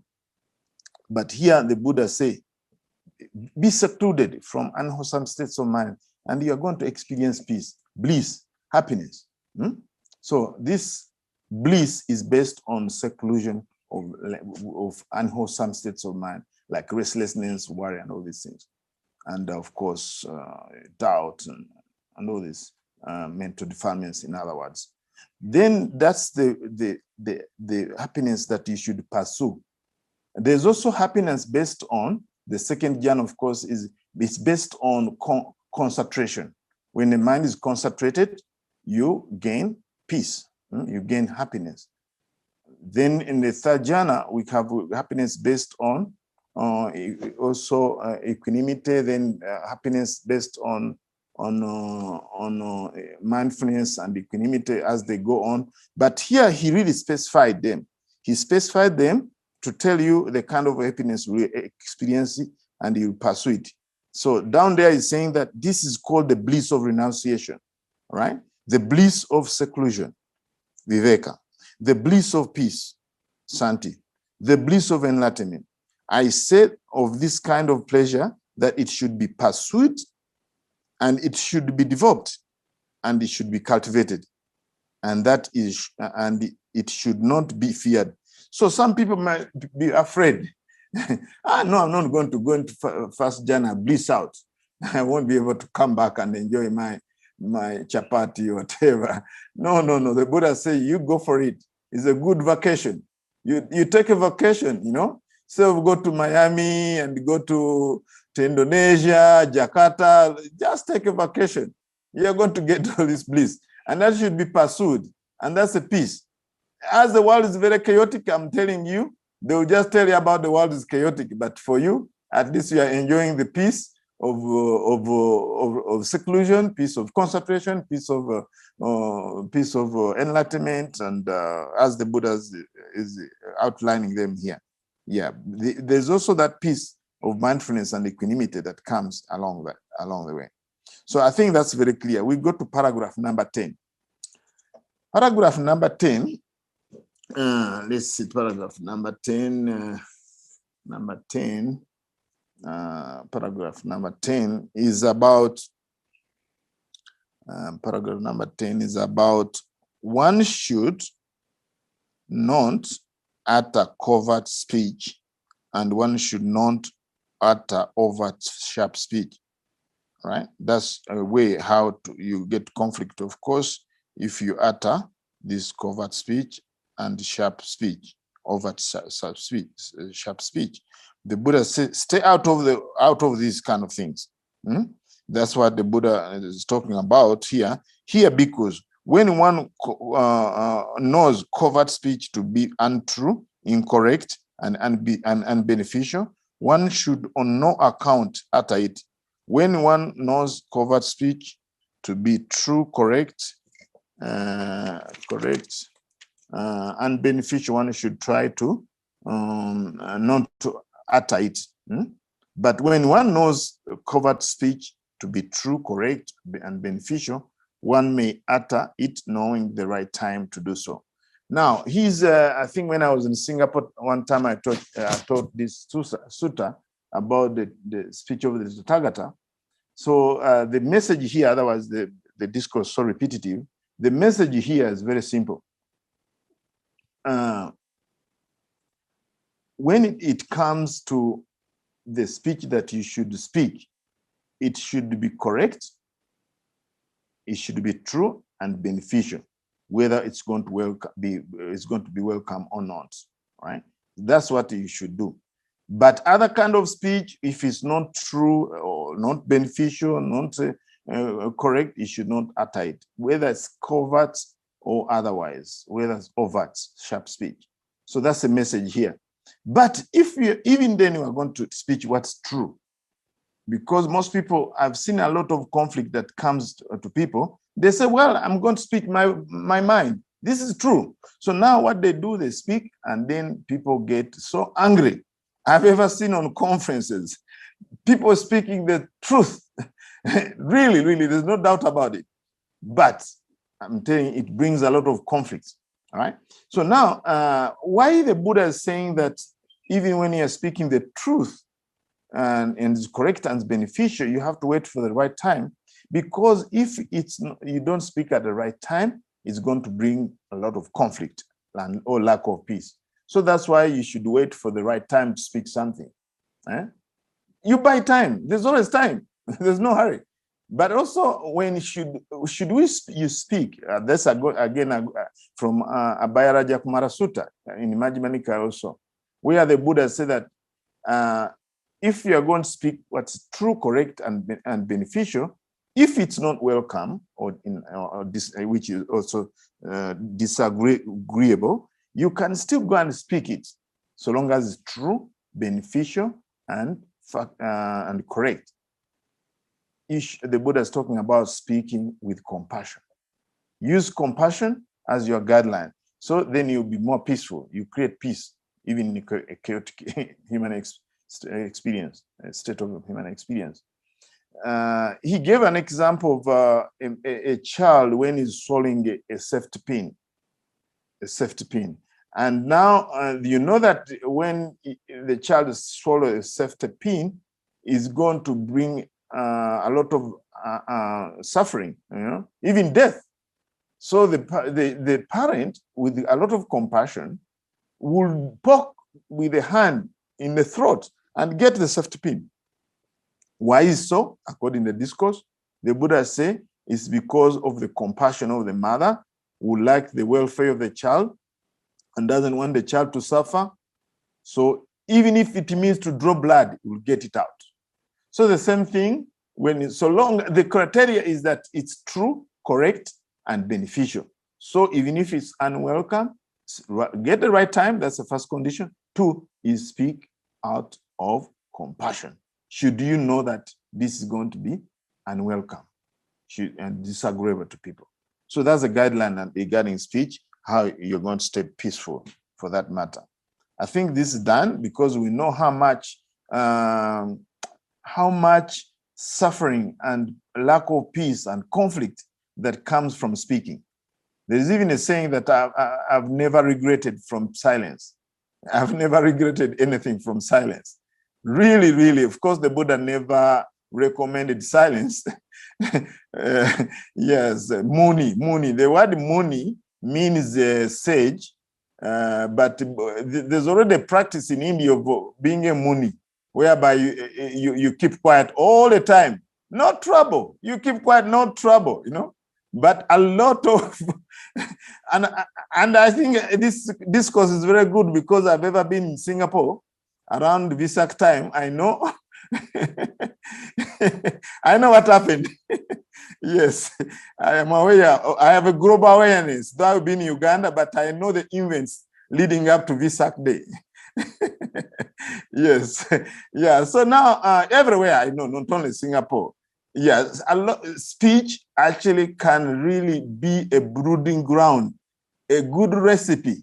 but here the Buddha say, be secluded from unwholesome states of mind, and you are going to experience peace, bliss, happiness. So this bliss is based on seclusion of unwholesome states of mind, like restlessness, worry, and all these things. And of course, doubt and all these mental defilements, in other words. Then that's the happiness that you should pursue. There's also happiness based on the second jhana, of course, it's based on concentration. When the mind is concentrated, you gain peace, you gain happiness. Then in the third jhana, we have happiness based on also equanimity, then happiness based on mindfulness and equanimity as they go on. But here he really specified them. He specified them to tell you the kind of happiness we experience and you pursue it. So down there is saying that this is called the bliss of renunciation, right? The bliss of seclusion, viveka, the bliss of peace, santi, the bliss of enlightenment. I said of this kind of pleasure that it should be pursued and it should be developed and it should be cultivated. And that is, and it should not be feared. So some people might be afraid. No, I'm not going to go into first jhana, bliss out. I won't be able to come back and enjoy my chapati or whatever. No. The Buddha says, you go for it. It's a good vacation. You take a vacation, you know. So go to Miami and go to Indonesia, Jakarta. Just take a vacation. You're going to get all this bliss. And that should be pursued. And that's a peace. As the world is very chaotic, I'm telling you, they will just tell you about the world is chaotic. But for you, at least you are enjoying the peace of seclusion, peace of concentration, peace of enlightenment, and as the Buddha is outlining them here. Yeah, there's also that peace of mindfulness and equanimity that comes along the way. So I think that's very clear. We go to paragraph number 10. Paragraph number 10. Let's see, paragraph number 10. Paragraph number 10 is about. Paragraph number 10 is about one should not utter covert speech, and one should not utter overt sharp speech. Right? That's a way how you get conflict, of course, if you utter this covert speech and sharp speech, overt sharp speech. The Buddha says, stay out of these kind of things. That's what the Buddha is talking about here. Here, because when one knows covert speech to be untrue, incorrect, and unbeneficial, one should on no account utter it. When one knows covert speech to be true, correct, unbeneficial, one should try to not to utter it. But when one knows covert speech to be true, correct, and beneficial, one may utter it knowing the right time to do so. Now, I think when I was in Singapore one time, I taught this sutta about the speech of the Tathagata. So the message here, otherwise the discourse is so repetitive, the message here is very simple. When it comes to the speech that you should speak, it should be correct, it should be true and beneficial, whether it's going to be welcome or not, right? That's what you should do. But other kind of speech, if it's not true or not beneficial, not correct, you should not utter it, whether it's covert or otherwise, whether it's overt, sharp speech. So that's the message here. But if you even then you are going to speak what's true, because most people, I've seen a lot of conflict that comes to people. They say, well, I'm going to speak my mind. This is true. So now what they do, they speak, and then people get so angry. I've ever seen on conferences, people speaking the truth. Really, really, there's no doubt about it. But I'm telling you, it brings a lot of conflict. All right. So now, why the Buddha is saying that even when you're speaking the truth and it's correct and beneficial, you have to wait for the right time, because if you don't speak at the right time, it's going to bring a lot of conflict or lack of peace. So that's why you should wait for the right time to speak something. You buy time. There's always time. There's no hurry. But also, when you speak? That's again from Abhaya Kumara Sutta in Majjhima Nikaya also, where the Buddha said that if you are going to speak what's true, correct, and beneficial, if it's not welcome which is also disagreeable, you can still go and speak it, so long as it's true, beneficial, and correct. The Buddha is talking about speaking with compassion. Use compassion as your guideline. So then you'll be more peaceful. You create peace, even in a chaotic human experience, a state of human experience. He gave an example of a child when he's swallowing a safety pin. And now you know that when the child swallows a safety pin, is going to bring a lot of suffering, even death. So the parent, with a lot of compassion, will poke with a hand in the throat and get the safety pin. Why is so? According to the discourse, the Buddha say it's because of the compassion of the mother, who likes the welfare of the child and doesn't want the child to suffer. So even if it means to draw blood, it will get it out. So the same thing, so long the criteria is that it's true, correct, and beneficial. So even if it's unwelcome, get the right time. That's the first condition. 2 is speak out of compassion. Should you know that this is going to be unwelcome and disagreeable to people. So that's a guideline regarding speech, how you're going to stay peaceful for that matter. I think this is done because we know how much suffering and lack of peace and conflict that comes from speaking. There's even a saying that I've never regretted from silence. I've never regretted anything from silence. Really, really, of course, the Buddha never recommended silence. Yes, muni. The word muni means sage, but there's already a practice in India of being a muni, whereby you keep quiet all the time. No trouble. You keep quiet, no trouble, But a lot of, and I think this discourse is very good because I've ever been in Singapore around Vesak time. I know, I know what happened. Yes, I am aware. I have a global awareness. Though I've been in Uganda, but I know the events leading up to Vesak Day. Yes, yeah. So now everywhere I know, not only Singapore. Yes, speech actually can really be a brooding ground a good recipe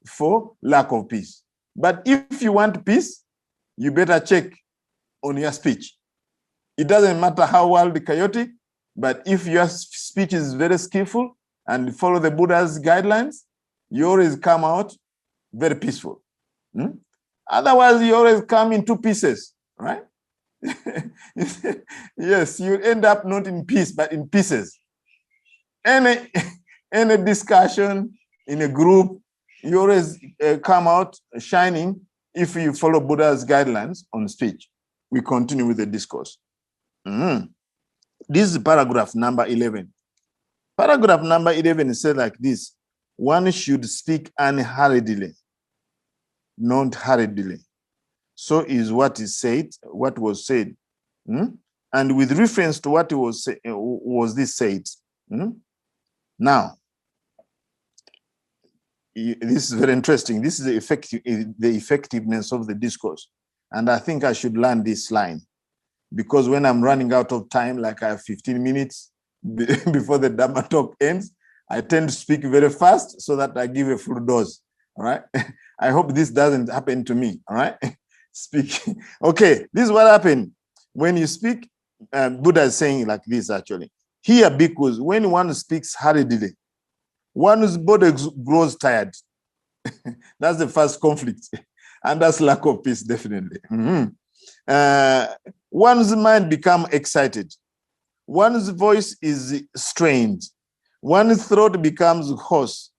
for lack of peace. But if you want peace, you better check on your speech. It doesn't matter how wild chaotic, but if your speech is very skillful and follow the Buddha's guidelines, you always come out very peaceful. Otherwise, you always come in two pieces, right? Yes, you end up not in peace, but in pieces. Any discussion in a group, you always come out shining if you follow Buddha's guidelines on speech. We continue with the discourse. This is paragraph number 11. Paragraph number 11 says like this: one should speak unhurriedly, not hurriedly. So is what is said, what was said. And with reference to what was this said. Now, this is very interesting. This is the effectiveness of the discourse. And I think I should learn this line, because when I'm running out of time, like I have 15 minutes before the Dhamma talk ends, I tend to speak very fast so that I give a full dose. All right. I hope this doesn't happen to me. All right. Speak. Okay. This is what happened when you speak. Buddha is saying like this actually. Here, because when one speaks hurriedly, one's body grows tired. That's the first conflict. And that's lack of peace, definitely. One's mind becomes excited. One's voice is strained. One's throat becomes hoarse.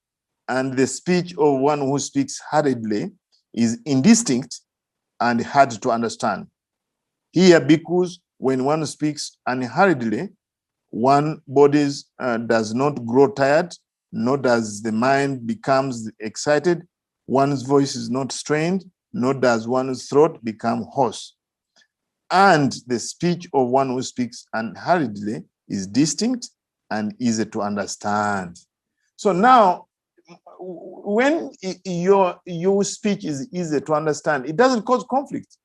And the speech of one who speaks hurriedly is indistinct and hard to understand. Here, because when one speaks unhurriedly, one body does not grow tired, nor does the mind becomes excited. One's voice is not strained, nor does one's throat become hoarse. And the speech of one who speaks unhurriedly is distinct and easy to understand. So now, when your speech is easy to understand, it doesn't cause conflict.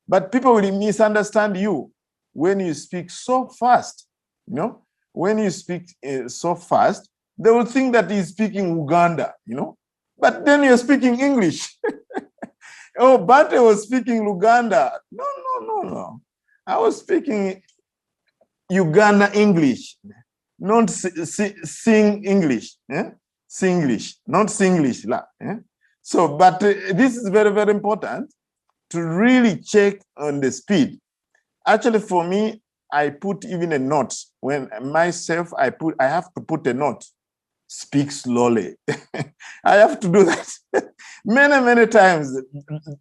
But people will misunderstand you when you speak so fast. You know, when you speak so fast, they will think that he's speaking Uganda, you know, but then you're speaking English. Oh, Bhante was speaking Luganda. No. I was speaking Uganda English, not sing English. Singlish, not Singlish. So, but this is very, very important to really check on the speed. Actually, for me, I put even a note. When myself, I have to put a note. Speak slowly. I have to do that many times.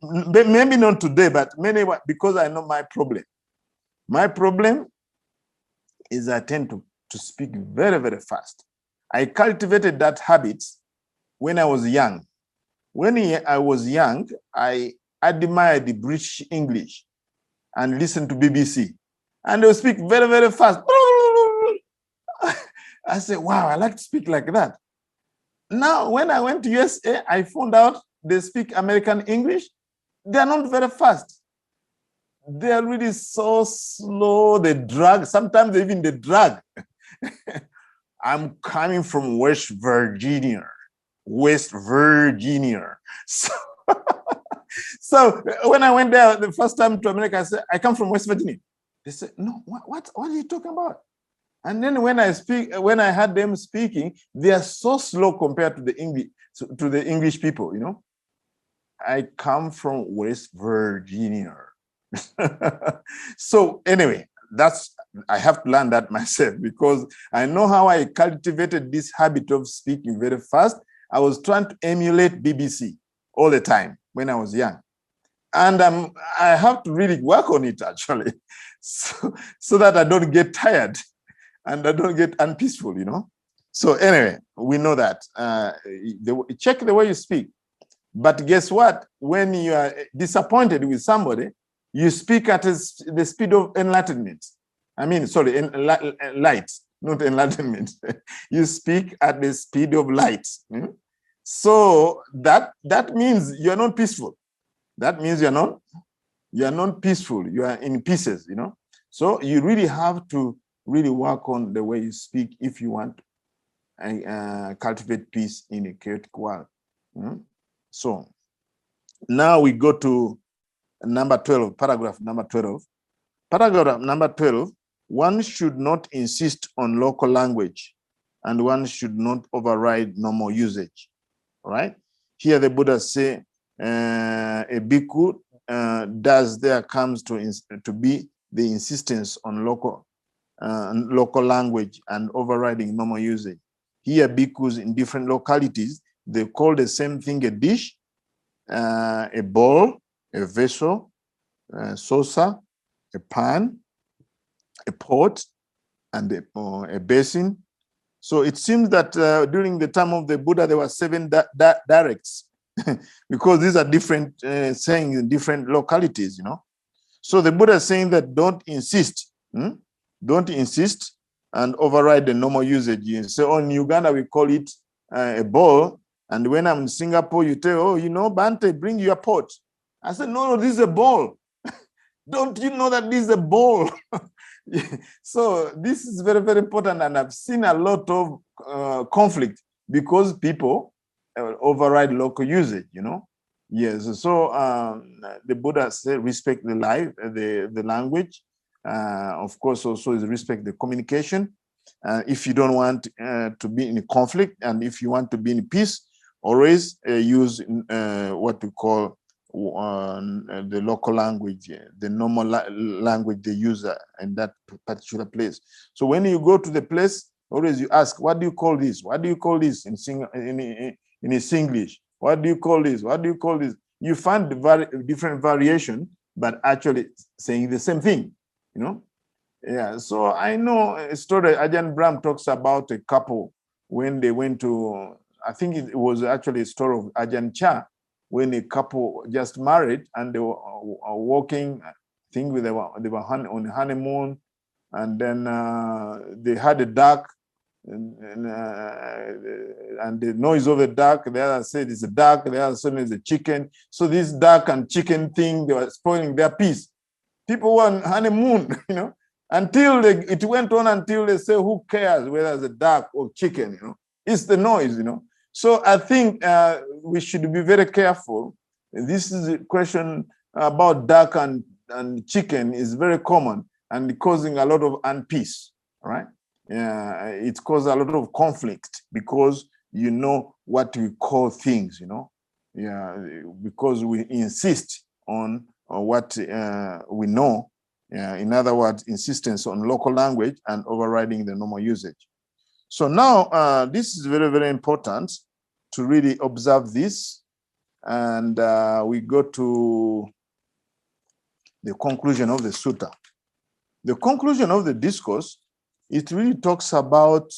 Maybe not today, but because I know my problem. My problem is I tend to speak very, very fast. I cultivated that habit when I was young. When I was young, I admired the British English and listened to BBC. And they speak very, very fast. I said, wow, I like to speak like that. Now, when I went to USA, I found out they speak American English. They're not very fast. They're really so slow. They drag. Sometimes even they drag. I'm coming from West Virginia. So when I went there the first time to America, I said, I come from West Virginia. They said, no, what are you talking about? And then when I had them speaking, they are so slow compared to the English people, you know. I come from West Virginia. So anyway, I have to learn that myself, because I know how I cultivated this habit of speaking very fast. I was trying to emulate BBC all the time when I was young. And I have to really work on it, actually, so that I don't get tired and I don't get unpeaceful, you know. So anyway, we know that. Check the way you speak. But guess what? When you are disappointed with somebody, you speak at the speed of enlightenment. Light, not enlightenment. You speak at the speed of light. So that means you're not peaceful. That means you're not peaceful. You are in pieces, you know. So you really have to really work on the way you speak if you want cultivate peace in a chaotic world. So now we go to number 12, paragraph number 12. Paragraph number 12, one should not insist on local language and one should not override normal usage. All right? Here the Buddha say, a bhikkhu there comes to be the insistence on local language and overriding normal usage. Here, bhikkhus in different localities, they call the same thing a dish, a bowl, a vessel, a saucer, a pan, a pot, and a basin. So it seems that during the time of the Buddha, there were 7 directs because these are different sayings in different localities, you know. So the Buddha is saying that don't insist. Don't insist and override the normal usage. You say, oh, in Uganda, we call it a bowl. And when I'm in Singapore, you tell, oh, you know, Bhante, bring your pot. I said, no, this is a bowl. Don't you know that this is a bowl? So this is very, very important. And I've seen a lot of conflict because people override local usage, you know. Yes, so the Buddha said respect the life, the language. Of course, also is respect the communication. If you don't want to be in conflict and if you want to be in peace, always use what we call the local language, the normal language they use in that particular place. So when you go to the place, always you ask, what do you call this? What do you call this in Singlish? What do you call this? What do you call this? You find different variation, but actually saying the same thing, you know? Yeah, so I know a story, Ajahn Brahm talks about a couple when they went to, I think it was actually a story of Ajahn Chah, when a couple just married and they were walking, I think they were on honeymoon, and then they had a duck, and the noise of the duck, the other said it's a duck, the other said it's a chicken. So this duck and chicken thing, they were spoiling their peace. People were on honeymoon, you know, until it went on until they say, who cares whether it's a duck or chicken, you know, it's the noise, you know. So I think we should be very careful. This is a question about duck and chicken is very common and causing a lot of unpeace, all right? It causes a lot of conflict because you know what we call things, you know, because we insist on what we know. In other words, insistence on local language and overriding the normal usage. So now this is very, very important to really observe this. And we go to the conclusion of the sutta. The conclusion of the discourse, it really talks about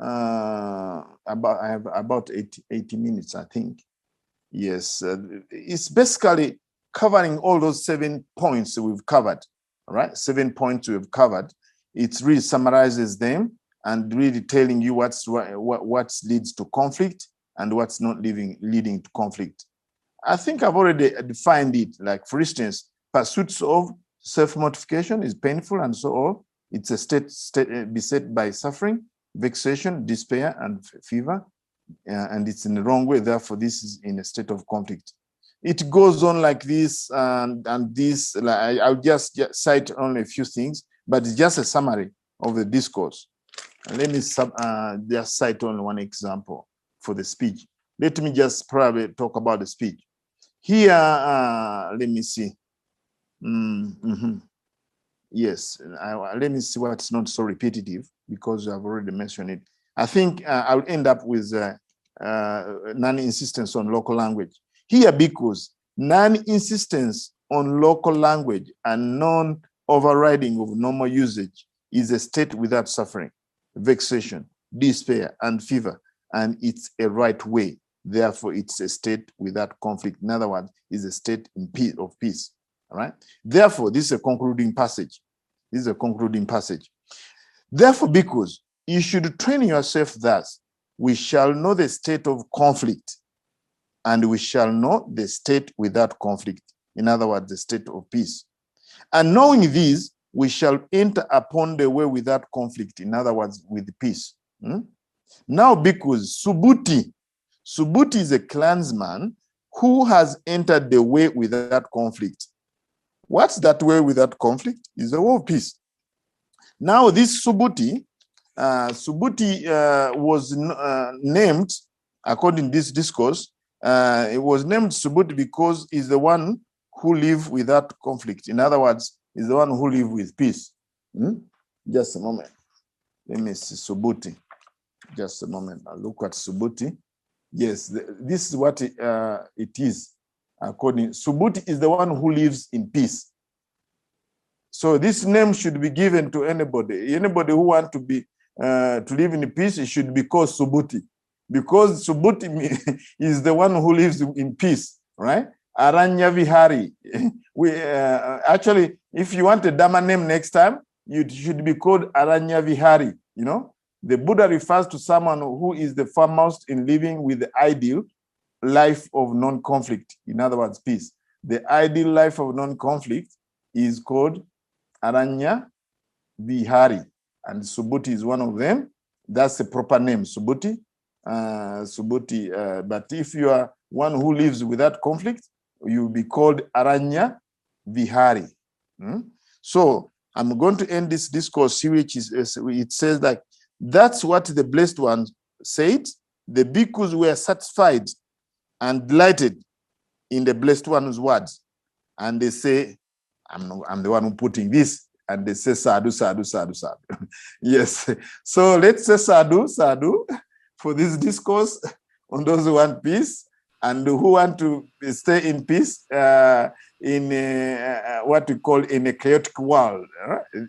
I have about 80 minutes, I think. Yes, it's basically covering all those 7 points we've covered, all right? 7 points we've covered. It really summarizes them and really telling you what leads to conflict and what's not leading to conflict. I think I've already defined it. Like, for instance, pursuits of self-mortification is painful and so on. It's a state beset by suffering, vexation, despair, and fever. And it's in the wrong way. Therefore, this is in a state of conflict. It goes on like this, and this. Like, I'll just cite only a few things, but it's just a summary of the discourse. Let me just cite only one example for the speech. Let me just probably talk about the speech. Here, let me see. Yes, let me see what's not so repetitive because I've already mentioned it. I think I'll end up with non-insistence on local language. Here, because non-insistence on local language and non-overriding of normal usage is a state without suffering, vexation, despair, and fever, and it's a right way. Therefore, it's a state without conflict. In other words, it's a state of peace. All right. Therefore, this is a concluding passage. This is a concluding passage. Therefore, because you should train yourself thus, we shall know the state of conflict, and we shall know the state without conflict. In other words, the state of peace. And knowing this, we shall enter upon the way without conflict. In other words, with peace. Now, bhikkhus, Subhuti. Subhuti is a clansman who has entered the way without conflict. What's that way without conflict? Is the way of peace. Now, this Subhuti, was named, according to this discourse, it was named Subhuti because he's the one who lives without conflict. In other words, he's the one who lives with peace. Just a moment. Let me see Subhuti. Just a moment. I'll look at Subhuti. Yes, this is what it is. According, Subhuti is the one who lives in peace. So this name should be given to anybody. Anybody who wants to be to live in peace, it should be called Subhuti, because Subhuti is the one who lives in peace, right? Aranya Vihari. We actually, if you want a Dhamma name next time, you should be called Aranya Vihari. You know, the Buddha refers to someone who is the foremost in living with the ideal life of non-conflict. In other words, peace. The ideal life of non-conflict is called Aranya Vihari, and Subhuti is one of them. That's the proper name, Subhuti. But if you are one who lives without conflict, you'll be called Aranya Vihari. So I'm going to end this discourse here, which is, it says that that's what the blessed ones said. The bhikkhus were satisfied and delighted in the blessed one's words, and they say, I'm the one who putting this, and they say sadhu, sadhu, sadhu, sadhu. Yes. So let's say sadhu, sadhu for this discourse on those who want peace and who want to stay in peace in what we call in a chaotic world,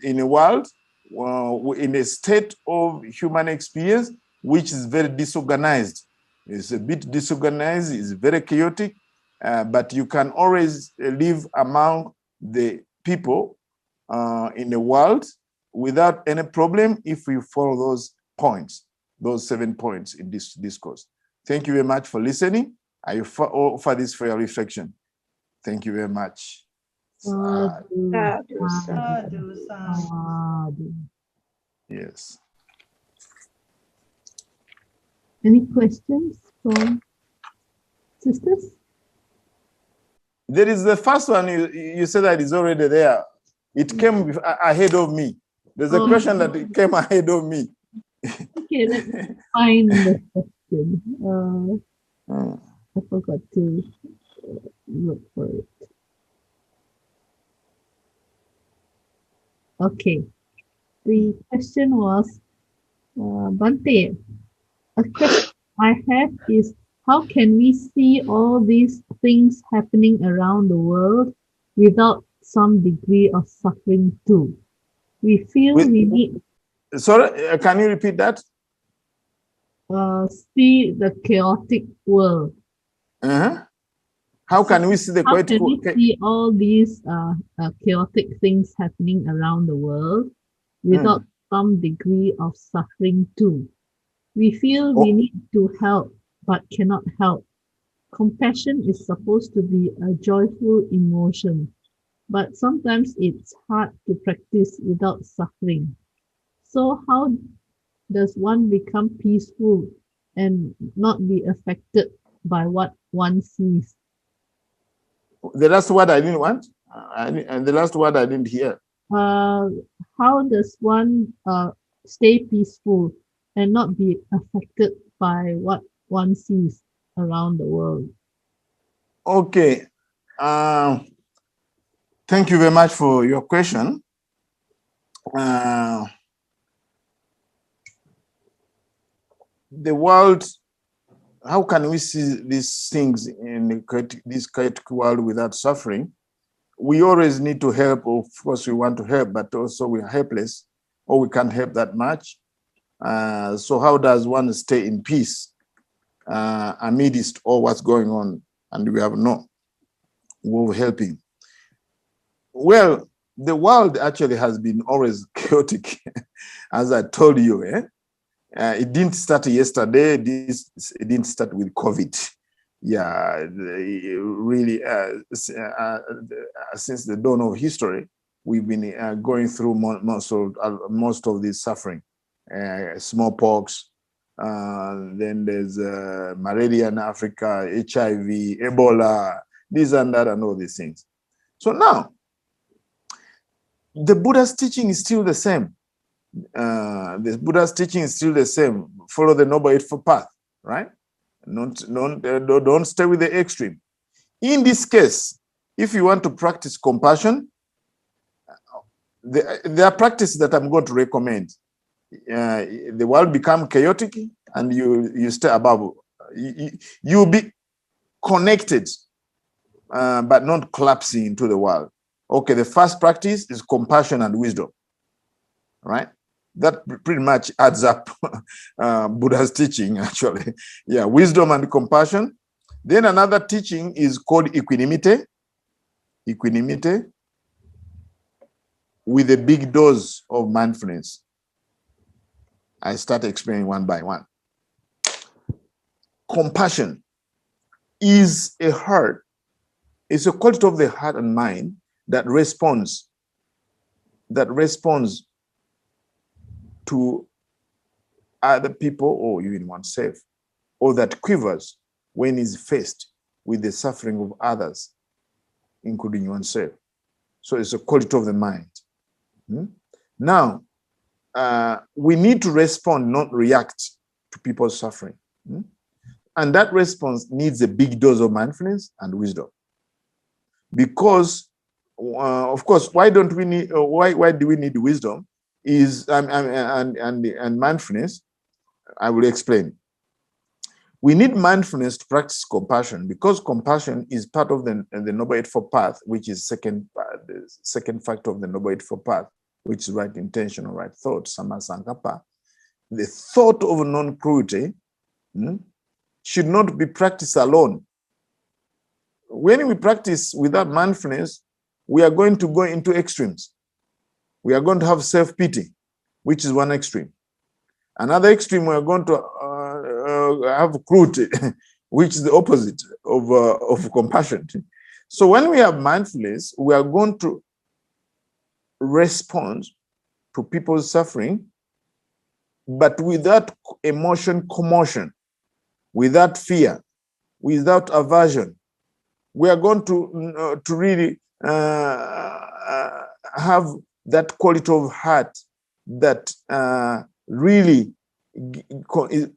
in a world, in a state of human experience which is very disorganized. It's a bit disorganized, it's very chaotic, but you can always live among the people in the world without any problem if you follow those points, those 7 points in this discourse. Thank you very much for listening. I offer this for your reflection. Thank you very much. Sadhu, Sadhu, sadhu. Yes. Any questions from sisters? There is the first one, you said that is already there. It came ahead of me. There's a question that came ahead of me. Okay, let's find the question. I forgot to look for it. Okay, the question was, Bhante, a question I have is, how can we see all these things happening around the world without some degree of suffering too? We feel we need Sorry, can you repeat that? see the chaotic world. How can we see the How can we see all these chaotic things happening around the world without some degree of suffering too? We feel we need to help but cannot help. Compassion is supposed to be a joyful emotion, but sometimes it's hard to practice without suffering. So how does one become peaceful and not be affected by what one sees? The last word I didn't want, and the last word I didn't hear. How does one stay peaceful and not be affected by what one sees around the world? Okay. Thank you very much for your question. The world, how can we see these things in this chaotic world without suffering? We always need to help. Of course, we want to help, but also we're helpless, or we can't help that much. So how does one stay in peace amidst all what's going on, and we have no way of helping? Well, the world actually has been always chaotic, as I told you. It didn't start yesterday. It didn't start with COVID. Yeah, really, since the dawn of history, we've been going through most of this suffering, smallpox, Then there's malaria in Africa, HIV, Ebola, this and that, and all these things. So now, the Buddha's teaching is still the same. The Buddha's teaching is still the same. Follow the Noble Eightfold Path, right? Don't stay with the extreme. In this case, if you want to practice compassion, there are practices that I'm going to recommend. The world become chaotic, and you stay above. You'll be connected, but not collapsing into the world. Okay, the first practice is compassion and wisdom, right? That pretty much adds up Buddha's teaching, actually. Yeah, wisdom and compassion. Then another teaching is called equanimity. Equanimity with a big dose of mindfulness. I start explaining one by one. Compassion is a heart. It's a quality of the heart and mind that responds to other people or even oneself, or that quivers when is faced with the suffering of others, including oneself. So it's a quality of the mind. Now, we need to respond, not react to people's suffering. And that response needs a big dose of mindfulness and wisdom. Because, of course, why do we need wisdom? And mindfulness? I will explain. We need mindfulness to practice compassion, because compassion is part of the Noble Eightfold Path, which is the second factor of the Noble Eightfold Path, which is right intention or right thought, Samma Sankappa. The thought of non-cruelty should not be practiced alone. When we practice without mindfulness, we are going to go into extremes. We are going to have self-pity, which is one extreme. Another extreme, we are going to have cruelty, which is the opposite of compassion. So when we have mindfulness, we are going to respond to people's suffering, but without emotion commotion, without fear, without aversion. We are going to really have that quality of heart that really is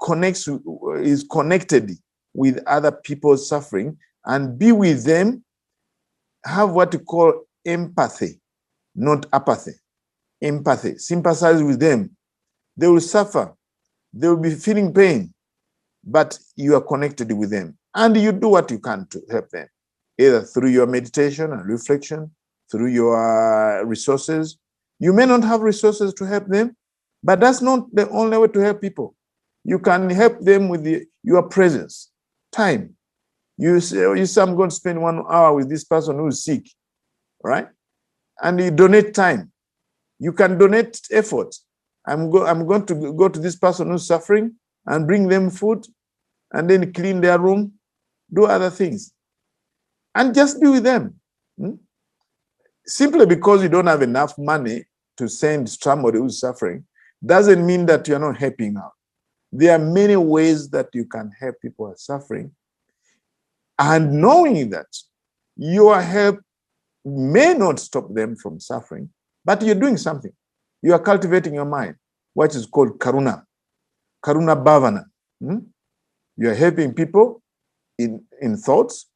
connected with other people's suffering, and be with them, have what you call empathy, not apathy. Empathy, sympathize with them. They will suffer, they will be feeling pain, but you are connected with them, and you do what you can to help them, either through your meditation and reflection, through your resources. You may not have resources to help them, but that's not the only way to help people. You can help them with your presence, time. You say, I'm going to spend 1 hour with this person who is sick, right? And you donate time. You can donate effort. I'm going to go to this person who's suffering and bring them food, and then clean their room, do other things, and just be with them. Simply because you don't have enough money to send somebody who's suffering doesn't mean that you're not helping out. There are many ways that you can help people who are suffering, and knowing that your help may not stop them from suffering, but you're doing something. You are cultivating your mind, what is called karuna bhavana. You are helping people in thoughts,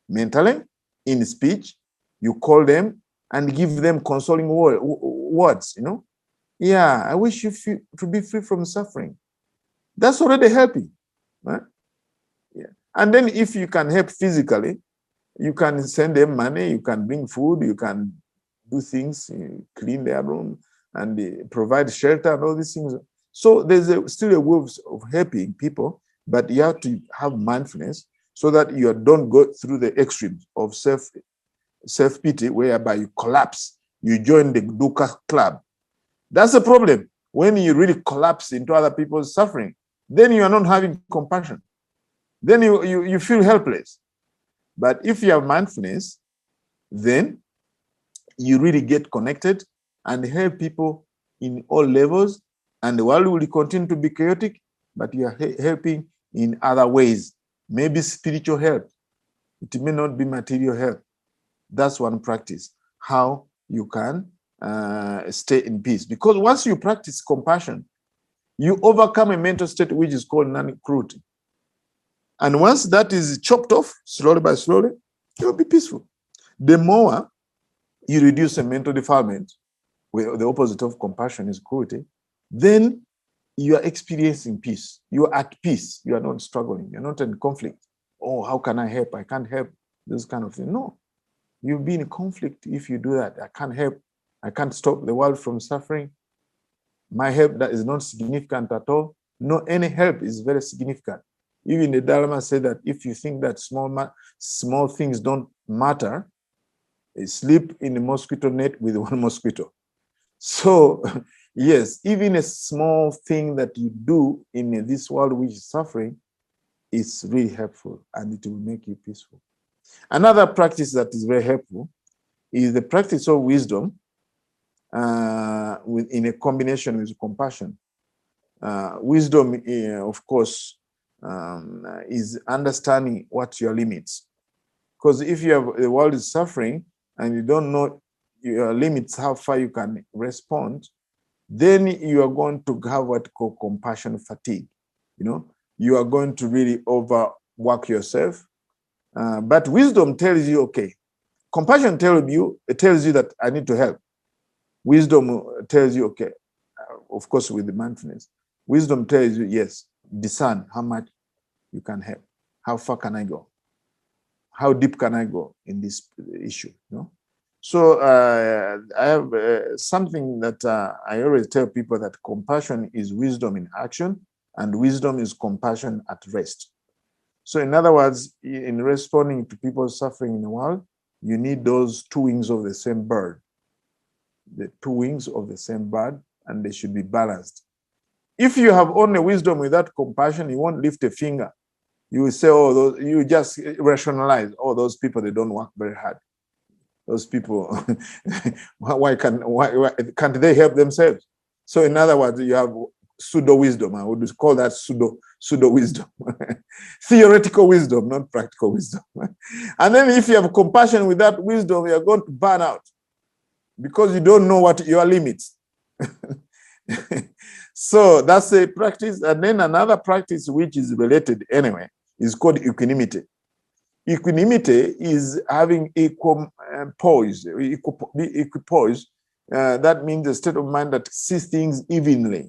mentally, in speech. You call them and give them consoling words, Yeah, I wish you to be free from suffering. That's already helping, right? Yeah. And then if you can help physically, you can send them money, you can bring food, you can do things, clean their room, and provide shelter and all these things. So there's still a way of helping people, but you have to have mindfulness so that you don't go through the extremes of self-pity, whereby you collapse, you join the dukkha club. That's a problem. When you really collapse into other people's suffering, then you are not having compassion. Then you feel helpless. But if you have mindfulness, then you really get connected and help people in all levels, and the world will continue to be chaotic, but you are helping in other ways. Maybe spiritual help. It may not be material help. That's one practice, how you can stay in peace. Because once you practice compassion, you overcome a mental state which is called non-cruelty. And once that is chopped off, slowly by slowly, you'll be peaceful. The more you reduce a mental defilement, where the opposite of compassion is cruelty, then you are experiencing peace. You are at peace. You are not struggling. You're not in conflict. Oh, how can I help? I can't help. This kind of thing. No. You'll be in conflict if you do that. I can't help. I can't stop the world from suffering. My help that is not significant at all. No, any help is very significant. Even the Dharma said that if you think that small things don't matter, sleep in a mosquito net with one mosquito. So, yes, even a small thing that you do in this world which is suffering is really helpful, and it will make you peaceful. Another practice that is very helpful is the practice of wisdom in a combination with compassion. Wisdom, of course, is understanding what your limits. Because if you have the world is suffering and you don't know your limits, how far you can respond, then you are going to have what called compassion fatigue. You are going to really overwork yourself. But wisdom tells you, okay. Compassion tells you that I need to help. Wisdom tells you, okay, of course, with the mindfulness. Wisdom tells you, yes, discern how much you can help. How far can I go? How deep can I go in this issue? So I have something that I always tell people, that compassion is wisdom in action, and wisdom is compassion at rest. So in other words, in responding to people suffering in the world, you need those two wings of the same bird. The two wings of the same bird, and they should be balanced. If you have only wisdom without compassion, you won't lift a finger. You will say, oh, you just rationalize, oh, those people, they don't work very hard. Those people, why can't they help themselves? So in other words, you have pseudo-wisdom. I would call that pseudo-wisdom. Theoretical wisdom, not practical wisdom. And then if you have compassion without wisdom, you're going to burn out because you don't know what your limits. So that's a practice. And then another practice which is related anyway is called equanimity. Equanimity is having equal poise. That means a state of mind that sees things evenly,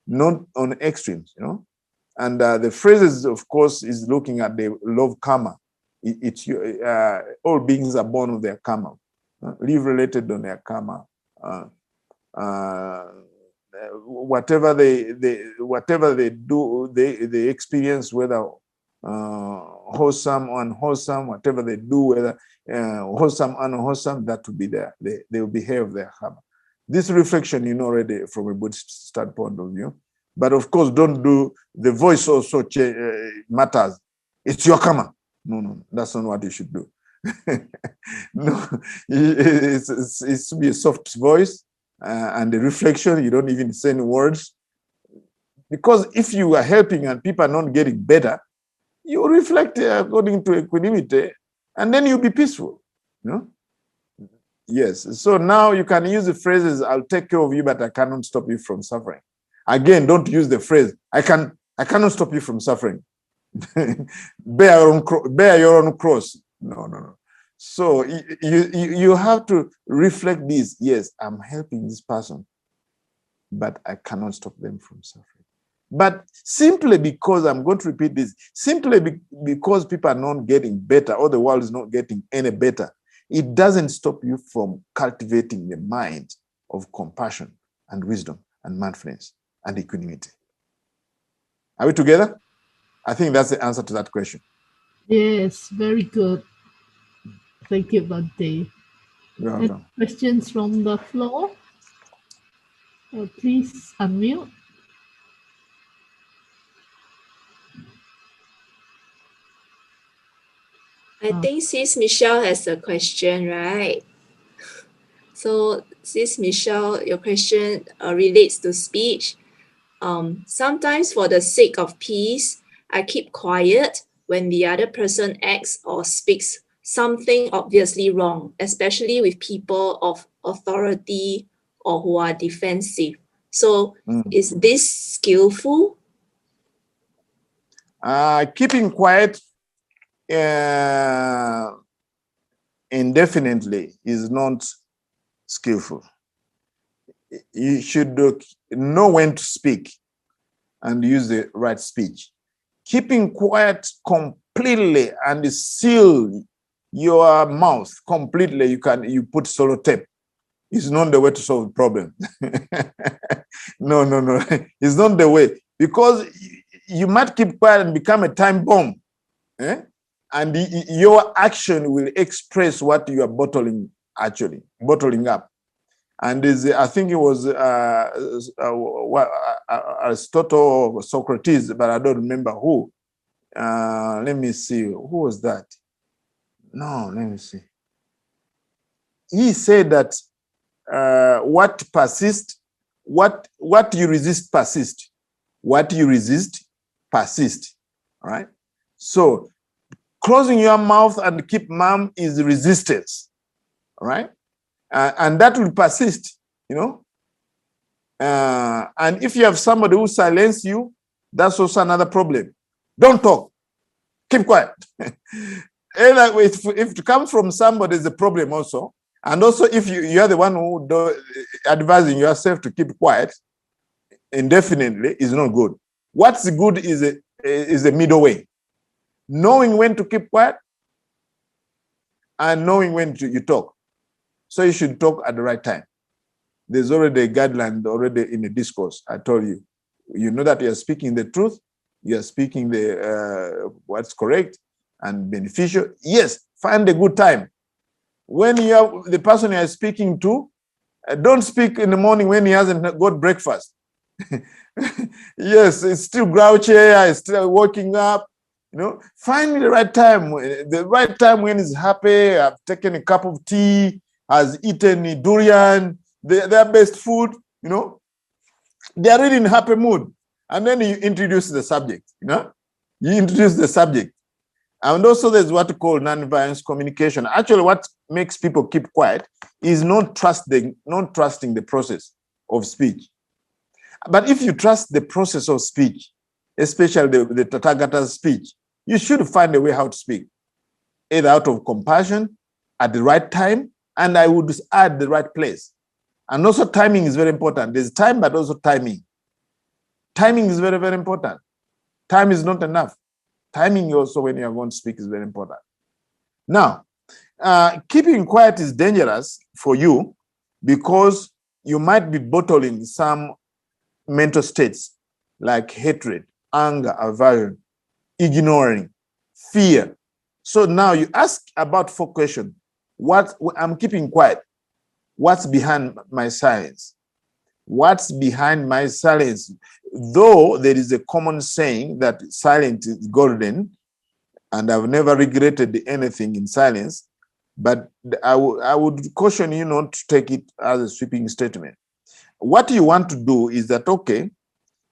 not on extremes, And the phrases, of course, is looking at the law of karma. All beings are born with their karma, live related on their karma. Whatever they do, they experience, whether wholesome or unwholesome, whatever they do, whether wholesome or unwholesome, that will be there. They will behave their karma. This reflection, already from a Buddhist standpoint of view. But of course, don't do the voice also matters. It's your karma. No, that's not what you should do. No, it's to be a soft voice and the reflection. You don't even say any words, because if you are helping and people are not getting better, you reflect according to equanimity, and then you'll be peaceful. Yes. So now you can use the phrases, "I'll take care of you, but I cannot stop you from suffering." Again, don't use the phrase, I cannot stop you from suffering." Bear your own cross. No. So you have to reflect this. Yes, I'm helping this person, but I cannot stop them from suffering. But simply because, I'm going to repeat this, simply because people are not getting better, or the world is not getting any better, it doesn't stop you from cultivating the mind of compassion and wisdom and mindfulness and equanimity. Are we together? I think that's the answer to that question. Yes, very good. Thank you, Bhante. Any questions from the floor? Please unmute. I think Sis Michelle has a question, right? So Sis Michelle, your question relates to speech. Sometimes for the sake of peace, I keep quiet when the other person acts or speaks something obviously wrong, especially with people of authority or who are defensive. So is this skillful? Keeping quiet indefinitely is not skillful. You should know when to speak and use the right speech. Keeping quiet completely and seal your mouth completely, you put tape. It's not the way to solve the problem. No. It's not the way. Because you might keep quiet and become a time bomb. Eh? And your action will express what you are bottling up. And I think it was Aristotle or Socrates, but I don't remember who. Let me see. Who was that? No, let me see. He said that what persists, what you resist persists. What you resist persists. All right? So closing your mouth and keep mum is resistance. All right? And that will persist, and if you have somebody who silences you, that's also another problem. Don't talk. Keep quiet. If it comes from somebody, is a problem also. And also, if you are the one who advising yourself to keep quiet indefinitely, is not good. What's good is a middle way. Knowing when to keep quiet and knowing when you talk. So you should talk at the right time. There's already a guideline already in the discourse. I told you. You know that you are speaking the truth. You are speaking the what's correct and beneficial. Yes, find a good time. When you are the person you are speaking to, don't speak in the morning when he hasn't got breakfast. Yes, it's still grouchy. It's still waking up. Find the right time. The right time when he's happy. I've taken a cup of tea. Has eaten durian. Their best food. They are really in happy mood. And then you introduce the subject. You introduce the subject. And also there's what we call non-violence communication. Actually, what makes people keep quiet is not trusting the process of speech. But if you trust the process of speech, especially the Tathagata's speech, you should find a way how to speak, either out of compassion, at the right time, and I would add the right place. And also timing is very important. There's time, but also timing. Timing is very, very important. Time is not enough. Timing also when you are going to speak is very important. Now, keeping quiet is dangerous for you because you might be bottling some mental states like hatred, anger, aversion, ignoring, fear. So now you ask about 4 questions. I'm keeping quiet. What's behind my silence? What's behind my silence? Though there is a common saying that silence is golden, and I've never regretted anything in silence, but I would caution you not to take it as a sweeping statement. What you want to do is that, okay,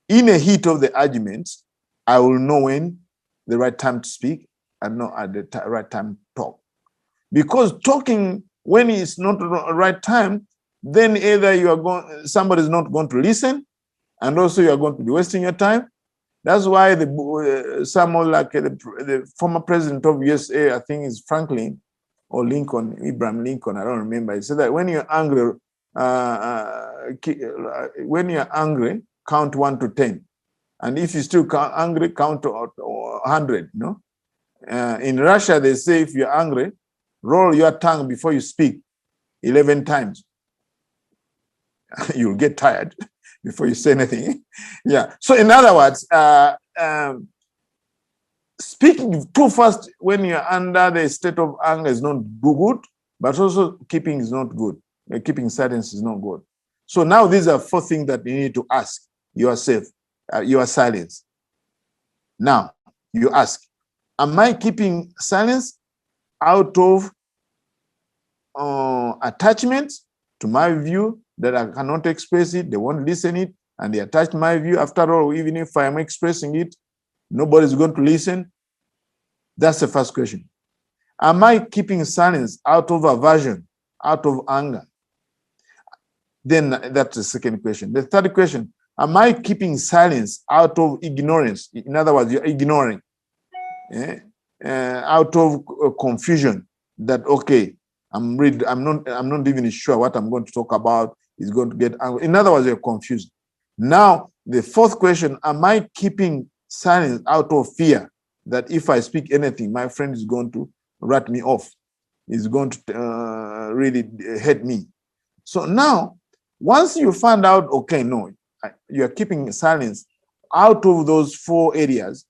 in a heat of the argument, I will know when the right time to speak and know at the right time to talk. Because talking when it's not the right time, then either somebody is not going to listen, and also you are going to be wasting your time. That's why someone like the former president of USA, I think is Franklin or Lincoln, Abraham Lincoln, I don't remember. He said that when you're angry, count 1 to 10, and if you still angry, count to 100. In Russia, they say if you're angry, roll your tongue before you speak 11 times. You'll get tired before you say anything. Yeah. So in other words, speaking too fast when you're under the state of anger is not good, but also keeping is not good. Keeping silence is not good. So now these are 4 things that you need to ask yourself, your silence. Now you ask, am I keeping silence out of attachment to my view that I cannot express it, they won't listen it, and they attach my view. After all, even if I am expressing it, nobody's going to listen. That's the first question. Am I keeping silence out of aversion, out of anger? Then that's the second question. The third question, am I keeping silence out of ignorance? In other words, you're ignoring, out of confusion that, okay, I'm not even sure what I'm going to talk about is going to get angry. In other words, you're confused. Now, the fourth question, am I keeping silence out of fear that if I speak anything, my friend is going to write me off, is going to really hate me? So now, once you find out, okay, no, you're keeping silence out of those four areas,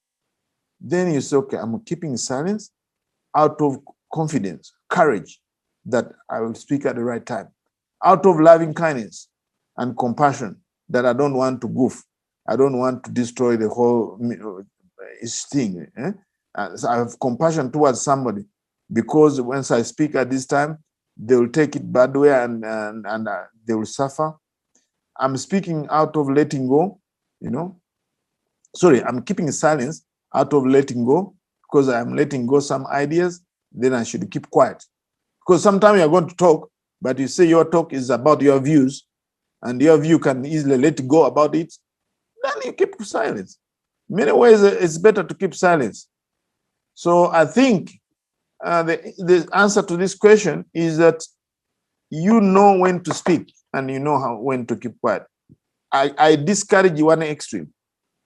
then you say, okay, I'm keeping silence out of confidence, courage, that I will speak at the right time, out of loving kindness and compassion, that I don't want to goof, I don't want to destroy the whole thing. So I have compassion towards somebody, because once I speak at this time, they will take it bad way and they will suffer. I'm speaking out of letting go, Sorry, I'm keeping silence out of letting go, because I'm letting go some ideas, then I should keep quiet. Because sometimes you're going to talk, but you say your talk is about your views, and your view can easily let go about it, then you keep silence. In many ways, it's better to keep silence. So I think the answer to this question is that you know when to speak and you know when to keep quiet. I discourage one extreme.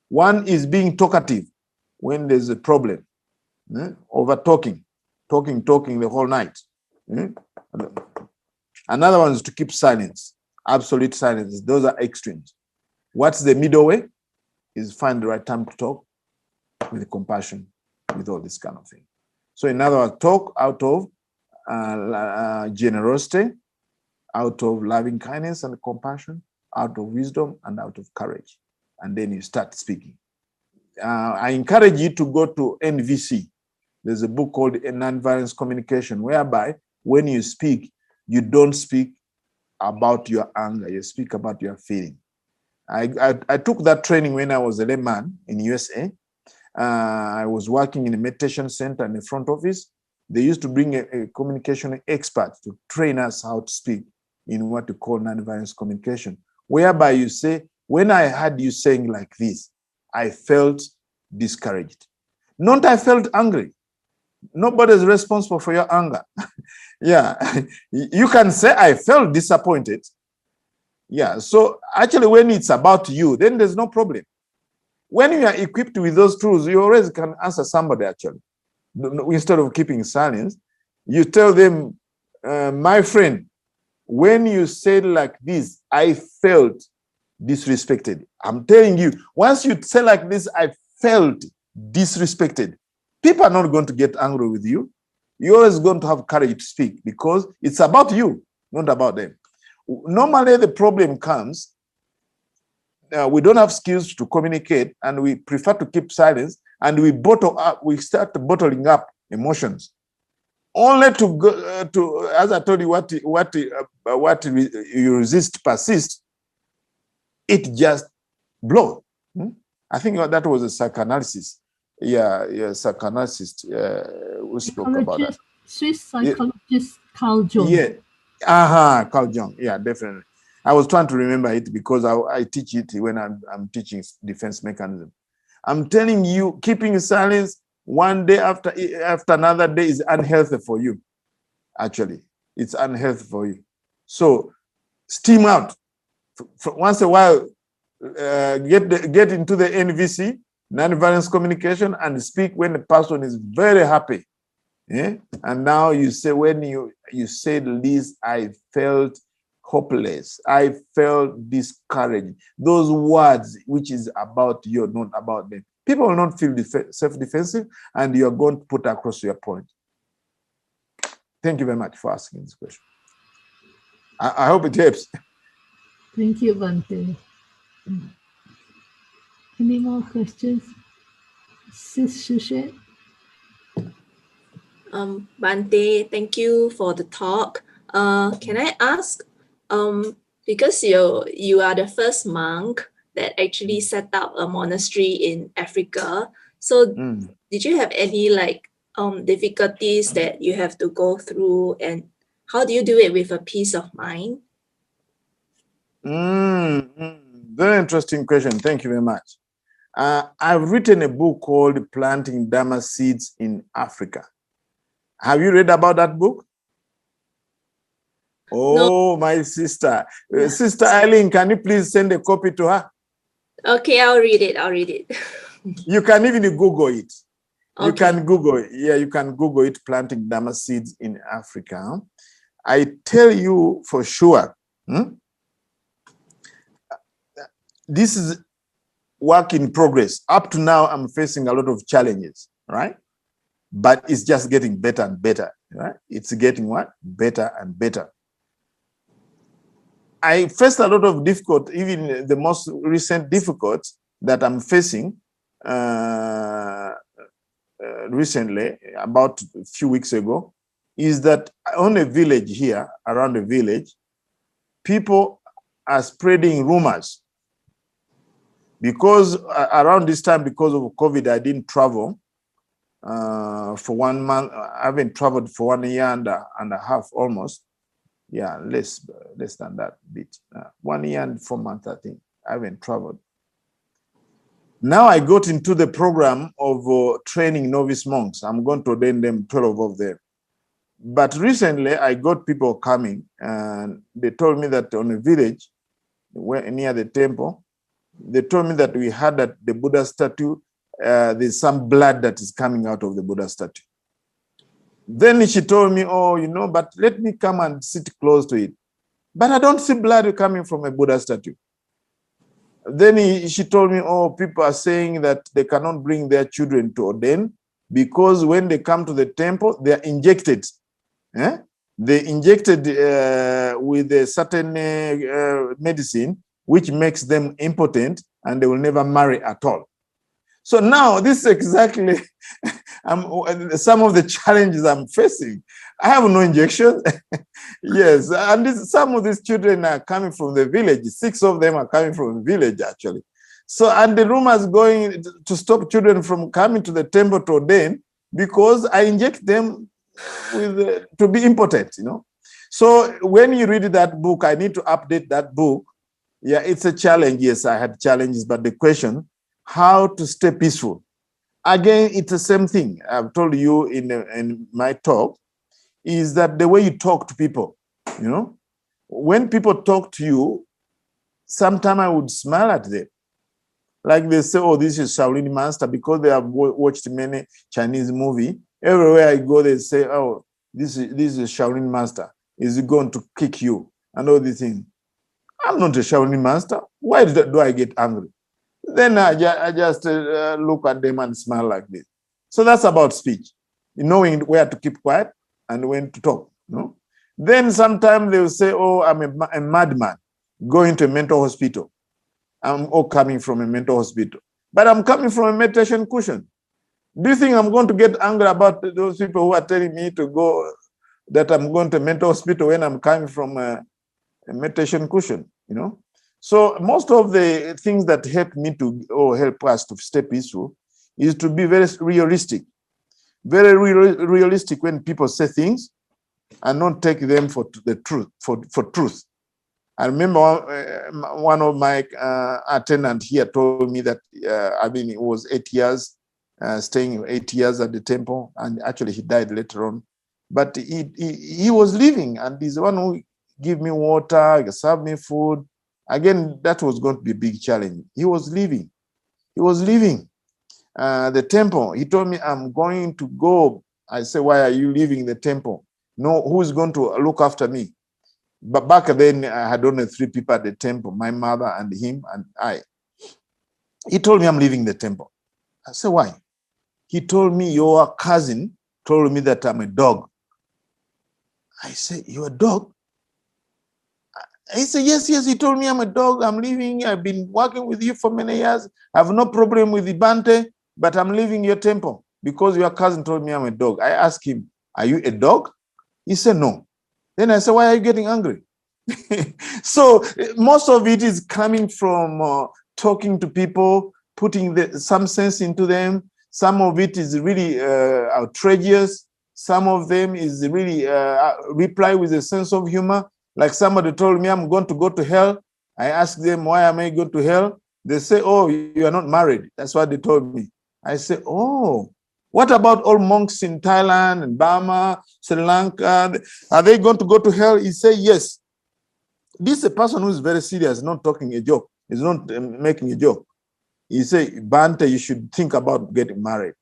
One is being talkative when there's a problem, over talking the whole night. Another one is to keep silence, absolute silence. Those are extremes. What's the middle way? Is find the right time to talk with compassion, with all this kind of thing. So in other words, talk out of generosity, out of loving kindness and compassion, out of wisdom and out of courage. And then you start speaking. I encourage you to go to NVC. There's a book called Nonviolence Communication, whereby when you speak, you don't speak about your anger, you speak about your feeling. I took that training when I was a layman in USA. I was working in a meditation center in the front office. They used to bring a communication expert to train us how to speak in what we call nonviolence communication, whereby you say, when I heard you saying like this, I felt discouraged. Not I felt angry. Nobody is responsible for your anger. Yeah, you can say I felt disappointed. Yeah, so actually when it's about you, then there's no problem. When you are equipped with those tools, you always can answer somebody actually. Instead of keeping silence, you tell them, my friend, when you said like this, I felt disrespected. I'm telling you, once you say like this, I felt disrespected, people are not going to get angry with you. You're always going to have courage to speak, because it's about you, not about them. Normally, the problem comes, we don't have skills to communicate, and we prefer to keep silence, and we bottle up, we start bottling up emotions, only to go to, as I told you, what you resist persists, it just blows. I think that was a psychoanalysis. Yeah, psychoanalyst who spoke about that. Swiss psychologist Carl Jung. Yeah, Carl Jung. Yeah, definitely. I was trying to remember it because I teach it when I'm teaching defense mechanism. I'm telling you, keeping silence one day after another day is unhealthy for you. Actually, it's unhealthy for you. So steam out. Once a while, get into the NVC, nonviolence communication, and speak when the person is very happy. And now you say, when you said this, I felt hopeless, I felt discouraged. Those words which is about you, not about them. People will not feel self-defensive, and you're going to put across your point. Thank you very much for asking this question. I hope it helps. Thank you, Bhante. Any more questions? Sis Shushet? Bhante, thank you for the talk. Can I ask, because you are the first monk that actually set up a monastery in Africa. So did you have any difficulties that you have to go through, and how do you do it with a peace of mind? Very interesting question. Thank you very much. I've written a book called Planting Dharma Seeds in Africa. Have you read about that book? Oh, no. My sister. Sister Eileen, can you please send a copy to her? Okay, I'll read it. You can even Google it. You Okay. can Google it. Yeah, you can Google it, Planting Dharma Seeds in Africa. I tell you for sure, this is work in progress. Up to now, I'm facing a lot of challenges, right? But it's just getting better and better, right? It's getting what? Better and better. I faced a lot of difficulty, even the most recent difficulty that I'm facing recently, about a few weeks ago, is that on a village here, around the village, people are spreading rumors. Because around this time, because of COVID, I didn't travel for 1 month. I haven't traveled for 1 year and a half almost. Yeah, less than that bit. 1 year and 4 months, I think. I haven't traveled. Now I got into the program of training novice monks. I'm going to ordain them, 12 of them. But recently, I got people coming, and they told me that on a village near the temple, they told me that we had at the Buddha statue, there's some blood that is coming out of the Buddha statue. Then she told me, oh, but let me come and sit close to it. But I don't see blood coming from a Buddha statue. Then she told me, oh, people are saying that they cannot bring their children to ordain because when they come to the temple, they are injected. They injected with a certain medicine, which makes them impotent, and they will never marry at all. So now this is exactly some of the challenges I'm facing. I have no injection. Yes, and some of these children are coming from the village. 6 of them are coming from the village, actually. So, and the rumors going to stop children from coming to the temple to ordain because I inject them with to be impotent, So when you read that book, I need to update that book. Yeah, it's a challenge. Yes, I had challenges, but the question, how to stay peaceful? Again, it's the same thing. I've told you in my talk, is that the way you talk to people, when people talk to you, sometimes I would smile at them. Like they say, oh, this is Shaolin Master, because they have watched many Chinese movies. Everywhere I go, they say, oh, this is Shaolin Master. Is he going to kick you? And all these things. I'm not a Shaolin Master. Why do I get angry? Then I just look at them and smile like this. So that's about speech, knowing where to keep quiet and when to talk. Then sometimes they will say, oh, I'm a madman going to a mental hospital. I'm all coming from a mental hospital. But I'm coming from a meditation cushion. Do you think I'm going to get angry about those people who are telling me to go, that I'm going to a mental hospital when I'm coming from a meditation cushion, So most of the things that help me help us to stay peaceful is to be very realistic. Very realistic when people say things and not take them for the truth, for truth. I remember one of my attendants here told me that, it was 8 years, staying 8 years at the temple, and actually he died later on. But he was living, and he's the one who gave me water, served me food. Again, that was going to be a big challenge. He was leaving. The temple. He told me, I'm going to go. I said, why are you leaving the temple? No, who's going to look after me? But back then, I had only 3 people at the temple, my mother and him and I. He told me I'm leaving the temple. I said, why? He told me, your cousin told me that I'm a dog. I said, you're a dog? He said, yes, he told me I'm a dog. I'm leaving. I've been working with you for many years. I have no problem with the Bhante, but I'm leaving your temple because your cousin told me I'm a dog. I asked him, are you a dog? He said, no. Then I said, why are you getting angry? So most of it is coming from talking to people, putting some sense into them. Some of it is really outrageous. Some of them is really reply with a sense of humor. Like somebody told me, I'm going to go to hell. I asked them, why am I going to hell? They say, oh, you are not married. That's what they told me. I say, oh, what about all monks in Thailand and Burma, Sri Lanka? Are they going to go to hell? He said, yes. This is a person who is very serious, not talking a joke. He's not making a joke. He said, Bhante, you should think about getting married.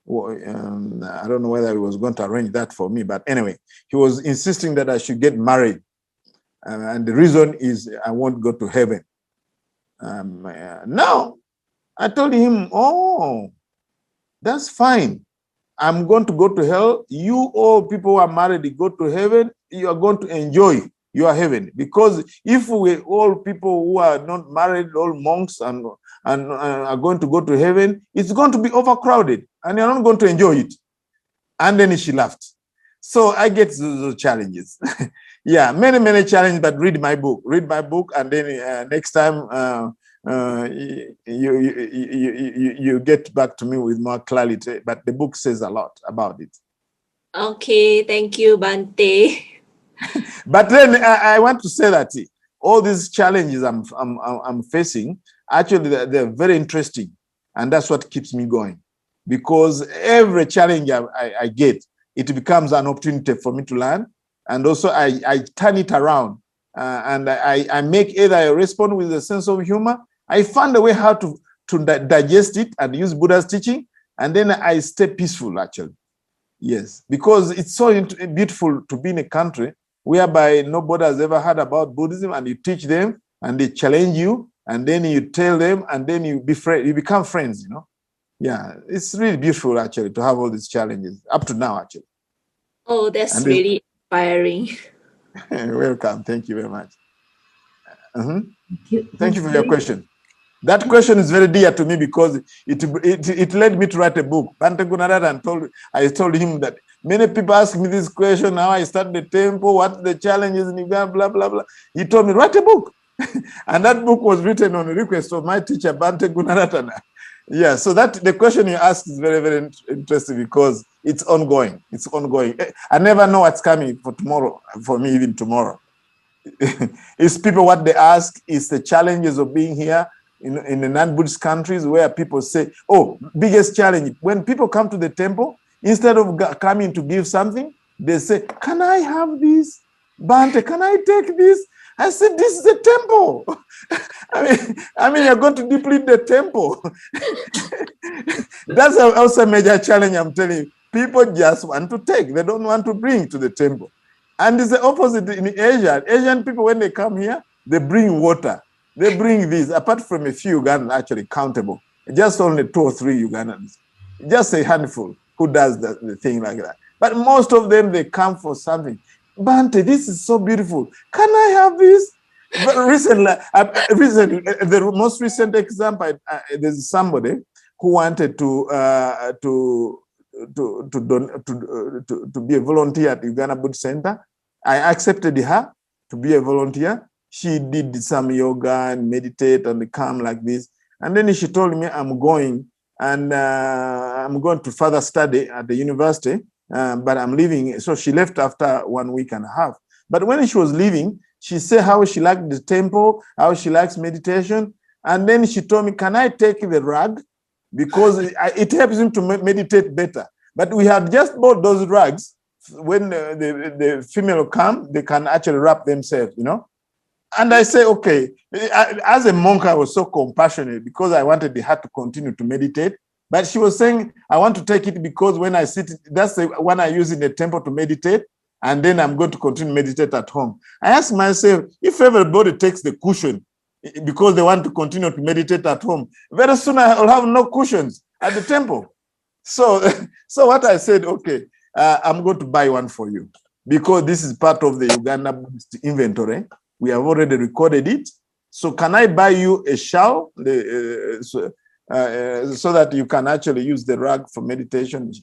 Well, I don't know whether he was going to arrange that for me, but anyway, he was insisting that I should get married. And the reason is I won't go to heaven. Now, I told him, oh, that's fine. I'm going to go to hell. You all people who are married go to heaven. You are going to enjoy your heaven. Because if we all people who are not married, all monks and are going to go to heaven, it's going to be overcrowded and you're not going to enjoy it. And then she laughed. So I get those challenges. Yeah, many challenges, but read my book, and then next time you get back to me with more clarity. But the book says a lot about it. Okay, thank you, Bhante. But then I want to say that all these challenges I'm facing, actually they're very interesting, and that's what keeps me going. Because every challenge I get, it becomes an opportunity for me to learn. And also I turn it around and I make either I respond with a sense of humor. I find a way how to digest it and use Buddha's teaching. And then I stay peaceful, actually. Yes, because it's so beautiful to be in a country whereby nobody has ever heard about Buddhism, and you teach them and they challenge you, and then you tell them, and then you become friends, you know. Yeah, it's really beautiful, actually, to have all these challenges up to now, actually. Oh, that's really inspiring. Welcome. Thank you very much. Thank you for your question. That question is very dear to me because it led me to write a book. Bhante Buddharakkhita I told him that many people ask me this question, how I start the temple, what the challenges in Uganda, blah, blah, blah. He told me, write a book. And that book was written on a request of my teacher, Bhante Buddharakkhita. Yeah, so the question you ask is very interesting because it's ongoing. It's ongoing. I never know what's coming for tomorrow, for me even tomorrow. It's people, what they ask is the challenges of being here in the non-Buddhist countries where people say, oh, biggest challenge. When people come to the temple, instead of coming to give something, they say, can I have this? Bhante, can I take this? I said, this is a temple. I mean, you're going to deplete the temple. That's also a major challenge, I'm telling you. People just want to take. They don't want to bring to the temple. And it's the opposite in Asia. Asian people, when they come here, they bring water. They bring this, apart from a few Ugandans actually countable. Just only 2 or 3 Ugandans. Just a handful who does the thing like that. But most of them, they come for something. Bhante, this is so beautiful. Can I have this? But recently, the most recent example, there's somebody who wanted to be a volunteer at Uganda Buddhist Center. I accepted her to be a volunteer. She did some yoga and meditate and come like this. And then she told me, I'm going to further study at the university, but I'm leaving. So she left after 1 week and a half. But when she was leaving, she said how she liked the temple, how she likes meditation. And then she told me, can I take the rug? Because it helps him to meditate better. But we had just bought those rugs. When the female come, they can actually wrap themselves, you know. And I say, okay. As a monk, I was so compassionate because I wanted her to continue to meditate. But she was saying, I want to take it because when I sit, that's the one I use in the temple to meditate. And then I'm going to continue to meditate at home. I asked myself, if everybody takes the cushion because they want to continue to meditate at home, very soon I'll have no cushions at the temple. So what I said, okay, I'm going to buy one for you because this is part of the Uganda Buddhist inventory. We have already recorded it. So can I buy you a shawl so that you can actually use the rug for meditation?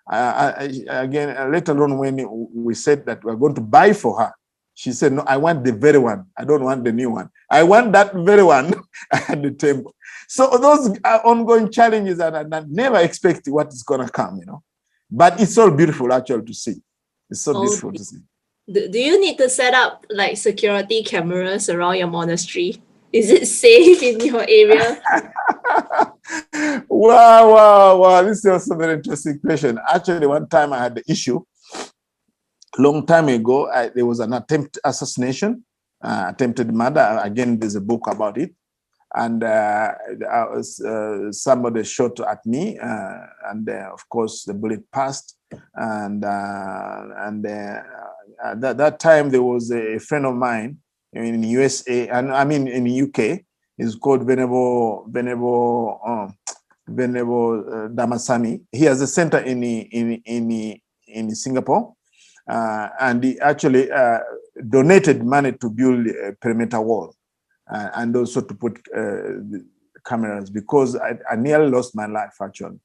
Again, later on when we said that we're going to buy for her, She said, no, I want the very one. I don't want the new one. I want that very one at the temple. So those are ongoing challenges, and I never expect what is going to come, But it's so beautiful, actually, to see. It's so beautiful to see. Do you need to set up like security cameras around your monastery? Is it safe in your area? Wow. This is also a very interesting question. Actually, one time I had the issue. Long time ago, there was an attempted assassination, attempted murder. Again, there's a book about it. And somebody shot at me, and of course the bullet passed. And that time there was a friend of mine in the USA, and I mean in the UK. He's called Venerable Damasami. He has a center in Singapore. And he actually donated money to build a perimeter wall and also to put the cameras, because I nearly lost my life, actually.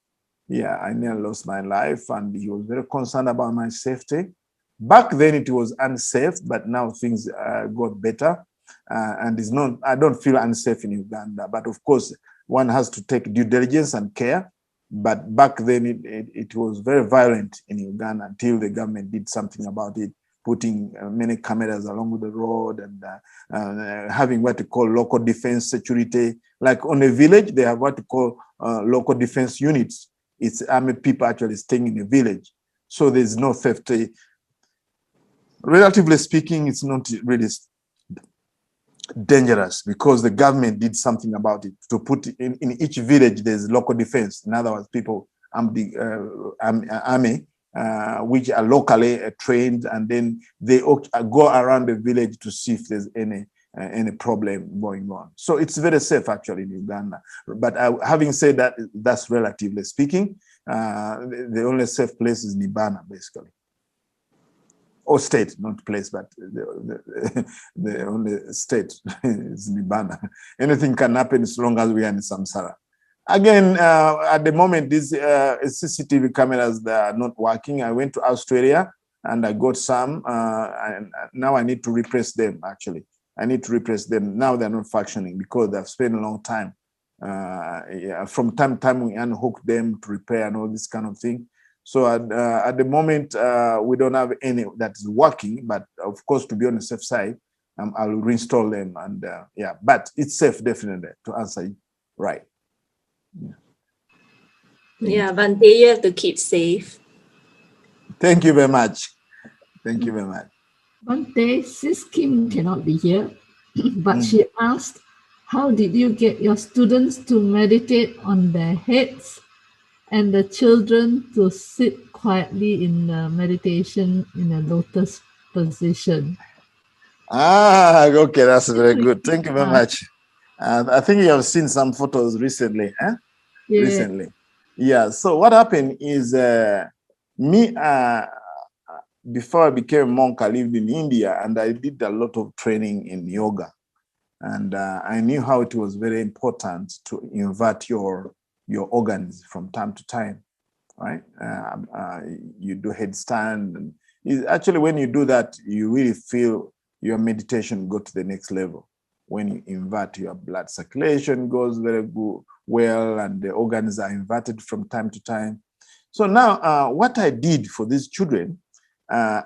Yeah, I nearly lost my life, and he was very concerned about my safety. Back then it was unsafe, but now things got better. And it's not, I don't feel unsafe in Uganda, but of course one has to take due diligence and care. But back then it was very violent in Uganda until the government did something about it, putting many cameras along the road and having what you call local defense security. Like on a village, they have what you call local defense units. It's army people actually staying in a village. So there's no safety. Relatively speaking, it's not really dangerous because the government did something about it to put in each village there's local defense. In other words, people army which are locally trained, and then they go around the village to see if there's any problem going on. So it's very safe actually in Uganda. But having said that, that's relatively speaking. The only safe place is Nibana, basically. Or state, not place, but the only state is Nibana. Anything can happen as long as we are in Samsara. Again, at the moment, these CCTV cameras, they are not working. I went to Australia and I got some, and now I need to replace them, actually. I need to replace them. Now they're not functioning because they've spent a long time. From time to time, we unhook them to repair and all this kind of thing. So at the moment, we don't have any that is working, but of course, to be on the safe side, I'll reinstall them. And yeah, but it's safe, definitely, to answer you right. Yeah, Bhante, you have to keep safe. Thank you very much. Thank you very much. Bhante, Sis Kim cannot be here, but she asked, how did you get your students to meditate on their heads and the children to sit quietly in the meditation in a lotus position? Okay, that's very good. Thank you very much. I think you have seen some photos recently, huh? Yeah. Recently. Yeah, so what happened is me, before I became a monk, I lived in India and I did a lot of training in yoga. And I knew how it was very important to invert your organs from time to time, right? You do headstand. And actually, when you do that, you really feel your meditation go to the next level. When you invert, your blood circulation goes very good, well, and the organs are inverted from time to time. So now, what I did for these children, I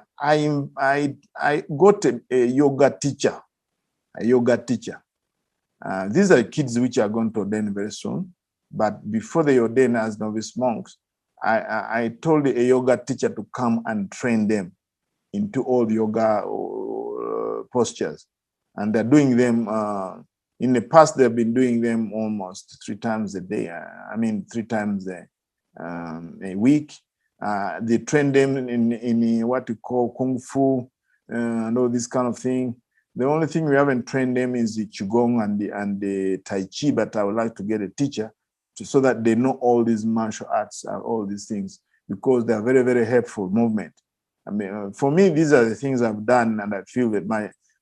got a yoga teacher. These are kids which are going to ordain very soon. But before they ordain as novice monks, I told a yoga teacher to come and train them into all yoga postures. And they're doing them, in the past, they've been doing them almost 3 times a day. 3 times a week. They train them in what we call Kung Fu and all this kind of thing. The only thing we haven't trained them is the Qigong and the Tai Chi, but I would like to get a teacher so that they know all these martial arts and all these things, because they are very, very helpful movement. For me, these are the things I've done, and I feel that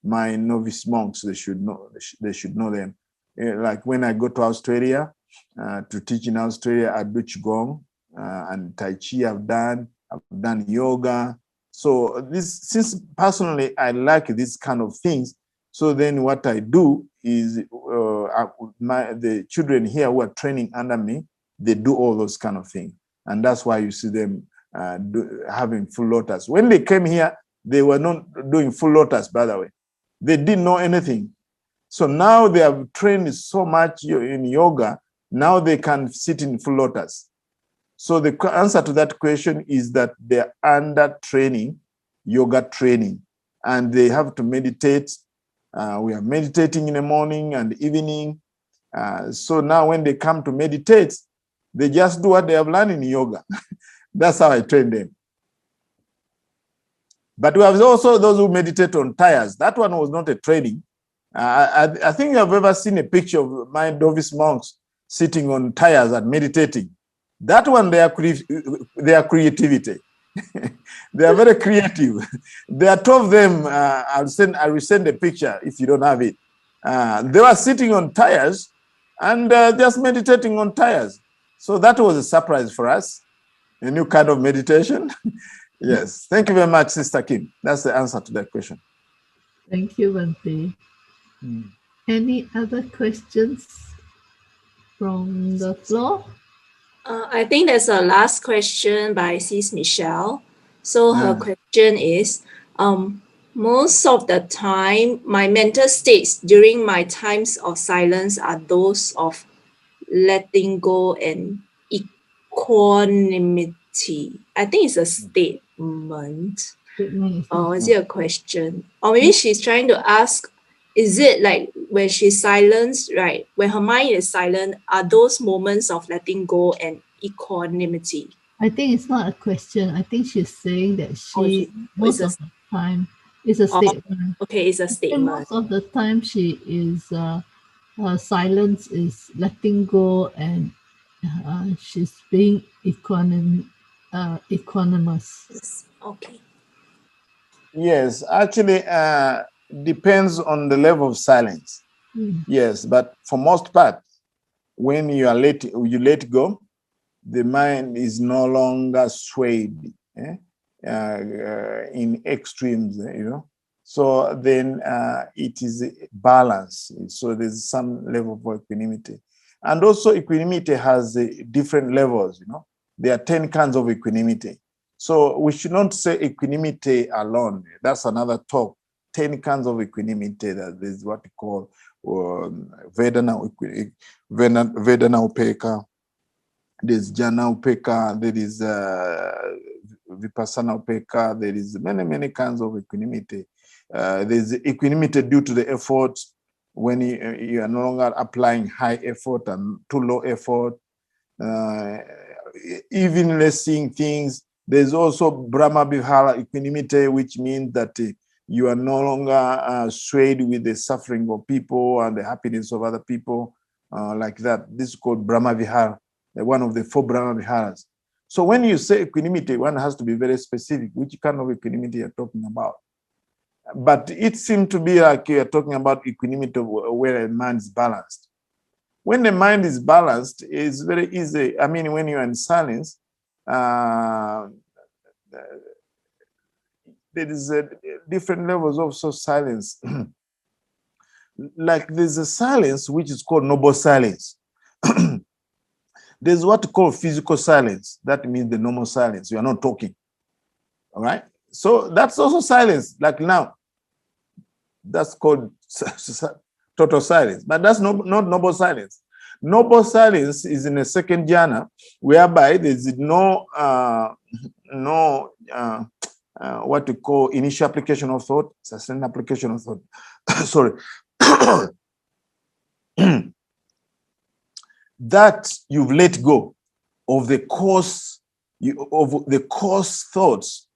my novice monks, they should know them. Like when I go to Australia to teach in Australia, I do Qigong and Tai Chi. I've done yoga. So this, since personally I like these kind of things, so then what I do is the children here who are training under me, they do all those kind of things. And that's why you see them having full lotus. When they came here, they were not doing full lotus, by the way. They didn't know anything. So now they have trained so much in yoga, now they can sit in full lotus. So the answer to that question is that they're under training, yoga training, and they have to meditate. We are meditating in the morning and evening. So now when they come to meditate, they just do what they have learned in yoga. That's how I train them. But we have also those who meditate on tires. That one was not a training. I think I've ever seen a picture of my novice monks sitting on tires and meditating. That one, their creativity. They are very creative. There are two of them. I will send a picture if you don't have it. They were sitting on tires and just meditating on tires. So that was a surprise for us, a new kind of meditation. Yes. Thank you very much, Sister Kim. That's the answer to that question. Thank you, Bhante. Any other questions from the floor? I think there's a last question by Sis Michelle. So her question is, most of the time, my mental states during my times of silence are those of letting go and equanimity. I think it's a statement. Or is it a question? Or maybe she's trying to ask, is it like when she's silenced, right? When her mind is silent, are those moments of letting go and equanimity? I think it's not a question. I think she's saying that most of the time, it's a statement. Okay, it's a statement. Most of the time, she is her silence is letting go, and she's being equanimous. Okay. Yes, actually, depends on the level of silence. Yes, but for most part, when you let go, the mind is no longer swayed in extremes, So then it is balance. So there's some level of equanimity. And also equanimity has different levels, There are 10 kinds of equanimity. So we should not say equanimity alone. That's another talk. 10 kinds of equanimity. That is what we call Vedana Upeka. There's Jhana Upeka. There is Vipassana Upeka. There is many kinds of equanimity. There's equanimity due to the effort when you are no longer applying high effort and too low effort. Evenly seeing things. There's also Brahma Vihara equanimity, which means that you are no longer swayed with the suffering of people and the happiness of other people, like that. This is called Brahma Vihara, one of the 4 Brahma Viharas. So when you say equanimity, one has to be very specific, which kind of equanimity you're talking about. But it seemed to be like you're talking about equanimity where a mind is balanced. When the mind is balanced, it's very easy. I mean, when you're in silence, there is different levels of silence. Like there's a silence which is called noble silence. There's what we call physical silence. That means the normal silence. You are not talking. All right. So that's also silence. Like now, that's called total silence. But that's not noble silence. Noble silence is in a second jhana, whereby there's no what we call initial application of thought, sustained application of thought. Sorry. That you've let go of the coarse thoughts,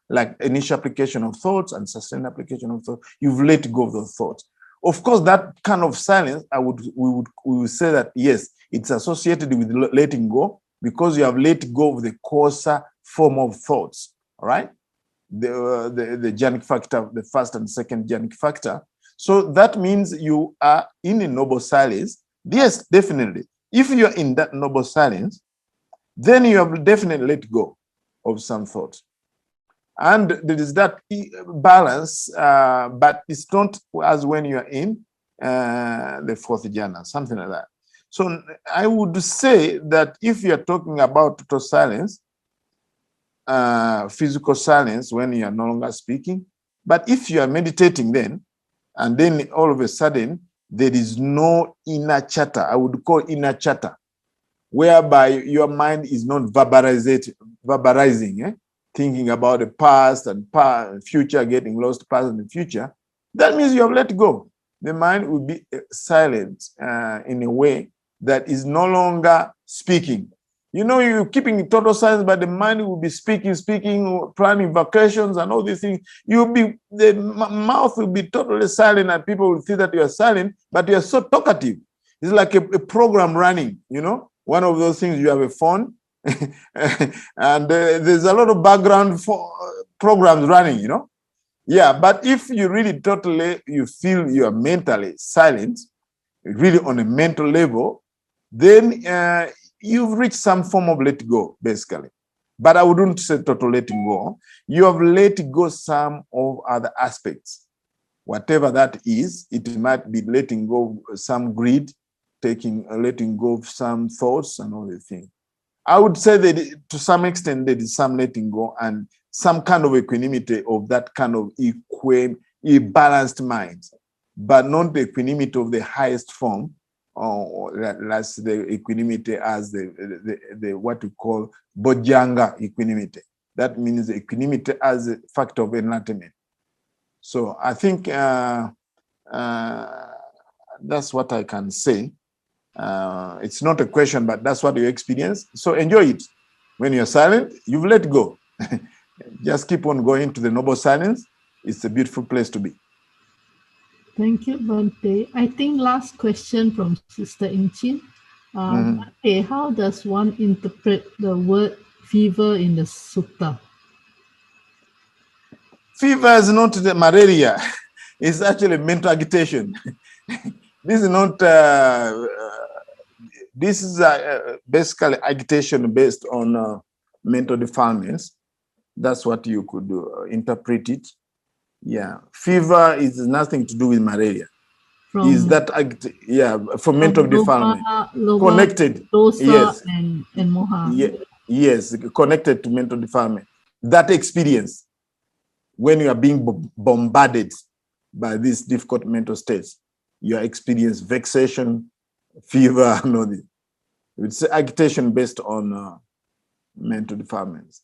like initial application of thoughts and sustained application of thought. You've let go of those thoughts. Of course, that kind of silence, we would say that yes, it's associated with letting go because you have let go of the coarser form of thoughts. All right, the jhanic factor, the first and second jhanic factor. So that means you are in a noble silence. Yes, definitely. If you are in that noble silence, then you have definitely let go of some thoughts. And there is that balance, but it's not as when you are in the fourth jhana, something like that. So I would say that if you are talking about total silence, physical silence when you are no longer speaking, but if you are meditating then, and then all of a sudden there is no inner chatter, I would call inner chatter, whereby your mind is not verbalizing, thinking about the past and future, getting lost past and future. That means you have let go. The mind will be silent in a way that is no longer speaking. You know, you're keeping total silence, but the mind will be speaking, planning vacations and all these things. The mouth will be totally silent, and people will see that you are silent, but you are so talkative. It's like a program running, you know, one of those things. You have a phone, and there's a lot of background programs running, you know. Yeah, but if you really totally, you feel you are mentally silent, really on a mental level, then you've reached some form of let go, basically. But I wouldn't say total letting go. You have let go some of other aspects. Whatever that is, it might be letting go of some greed, letting go of some thoughts and all the things. I would say that to some extent there is some letting go and some kind of equanimity of that kind of balanced mind, but not the equanimity of the highest form, or that's the equanimity as the what we call Bojjhanga equanimity. That means equanimity as a factor of enlightenment. So I think that's what I can say. It's not a question, but that's what you experience. So enjoy it. When you're silent, you've let go. Just keep on going to the noble silence. It's a beautiful place to be. Thank you, Bhante. I think last question from Sister Inchin. Bhante, how does one interpret the word fever in the sutta? Fever is not the malaria. It's actually mental agitation. This is not. This is basically agitation based on mental defilements. That's what you could interpret it. Yeah, fever is nothing to do with malaria. Is that from mental defilement connected? Dosa, yes, and moha. Yes, connected to mental defilement. That experience when you are being bombarded by these difficult mental states, you experience vexation, fever, and all this. It's agitation based on mental defilements.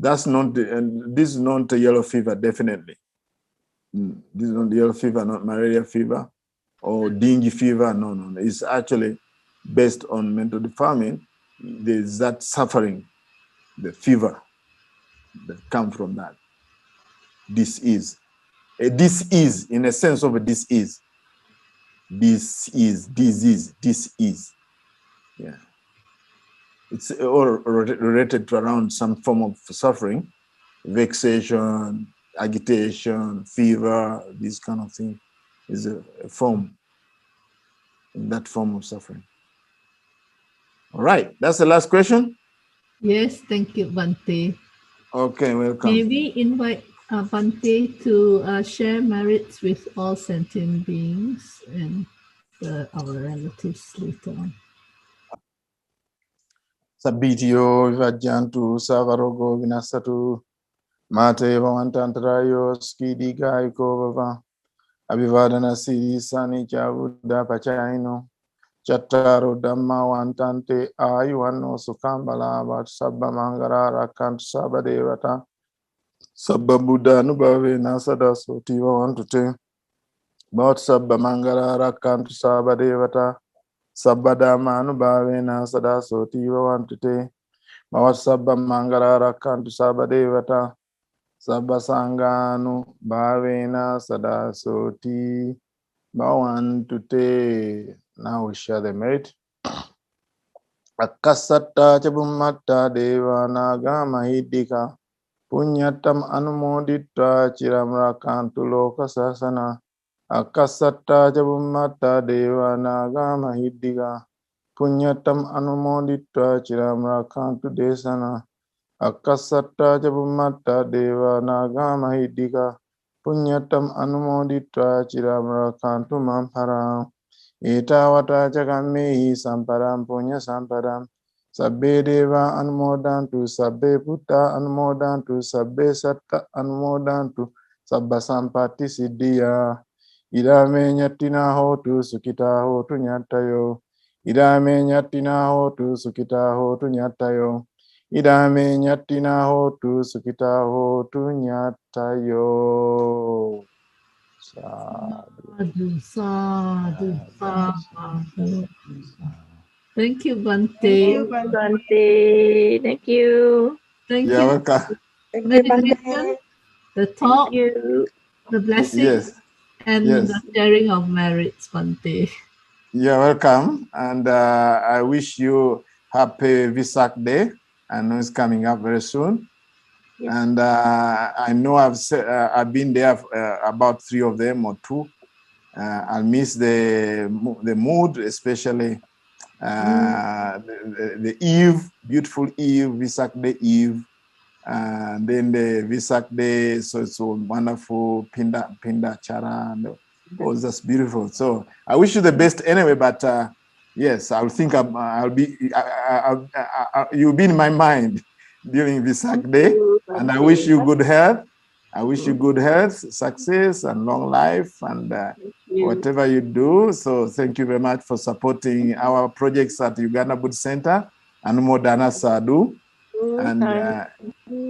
That's not this is not a yellow fever, definitely. This is not yellow fever, not malaria fever or dengue fever. No. It's actually based on mental defilement. There's that suffering, the fever that comes from that. This is in a sense of a disease. Yeah. It's all related to around some form of suffering, vexation, agitation, fever, this kind of thing is a form, that form of suffering. All right, that's the last question. Yes, thank you, Bhante. Okay, welcome. May we invite Bhante to share merits with all sentient beings and our relatives later on. Sabitio Vajjantu Savarogo Vinasatu Mate Vamantantrayo Skidi Gaiko Vava Abhivadana Siri Sani Chavuda Pachaino Chattaro Dhamma Vantante Ayuano Sukambala Vat Sabba Mangara Rakant Sabba Devata Sabba Buddha Nubhave Nasada Sotiva Vantute Bhat Sabba Mangara Rakant Sabba Devata Sabba Dhamma Nubhave Nasada Sotiva Vantute Bhat Sabba Mangara Rakant Sabba Devata Sabba Sanganu Bhavena Sada Soti Bhavantute. Now we share the merit. Akasatta Chabumatta Deva Naga Mahidika Punyatam Anumoditra Chiram Rakantu Loka Sasana Akasatta Chabumatta Deva Naga Mahidika Punyatam Anumoditra Chiram Rakantu Desana Akasatta Jabumatta Deva Nagamahidika Punyatam Anumoditra Chiramrakantu Mamparam Etawata Jagamehi Samparam Punya Samparam Sabbe Deva Anumodantu Sabbe Putta Anumodantu Sabbe Satta Anumodantu Sabba Sampati Siddhya Idame Nyatina Hotu Sukita Hotu Nyatayo Idame Nyatina Hotu Sukita Hotu Nyatayo Idame Nyatina Hotu Sukita Hotu Nyatayo. Sadhu, sadhu, sadhu. Thank you, Bhante. Bhante. Thank you. Thank You're you. welcome. Thank you, Meditation, Bhante. the Thank talk, you. the blessing, Yes, and the yes. sharing of merits, Bhante. You're welcome. And I wish you happy Visak Day. I know it's coming up very soon. Yes. And I know I've been there about 3 of them or 2. I'll miss the mood, especially the Eve, beautiful Eve, Visak Day Eve. And then the Visak Day, so it's so wonderful, Pinda Chara, and oh, that's beautiful. So I wish you the best anyway, but yes, I'll think you'll be in my mind during Visak Day, and I wish you good health. I wish you good health, success, and long life, and whatever you do. So thank you very much for supporting our projects at Uganda Buddhist Center and Modana Sadhu. And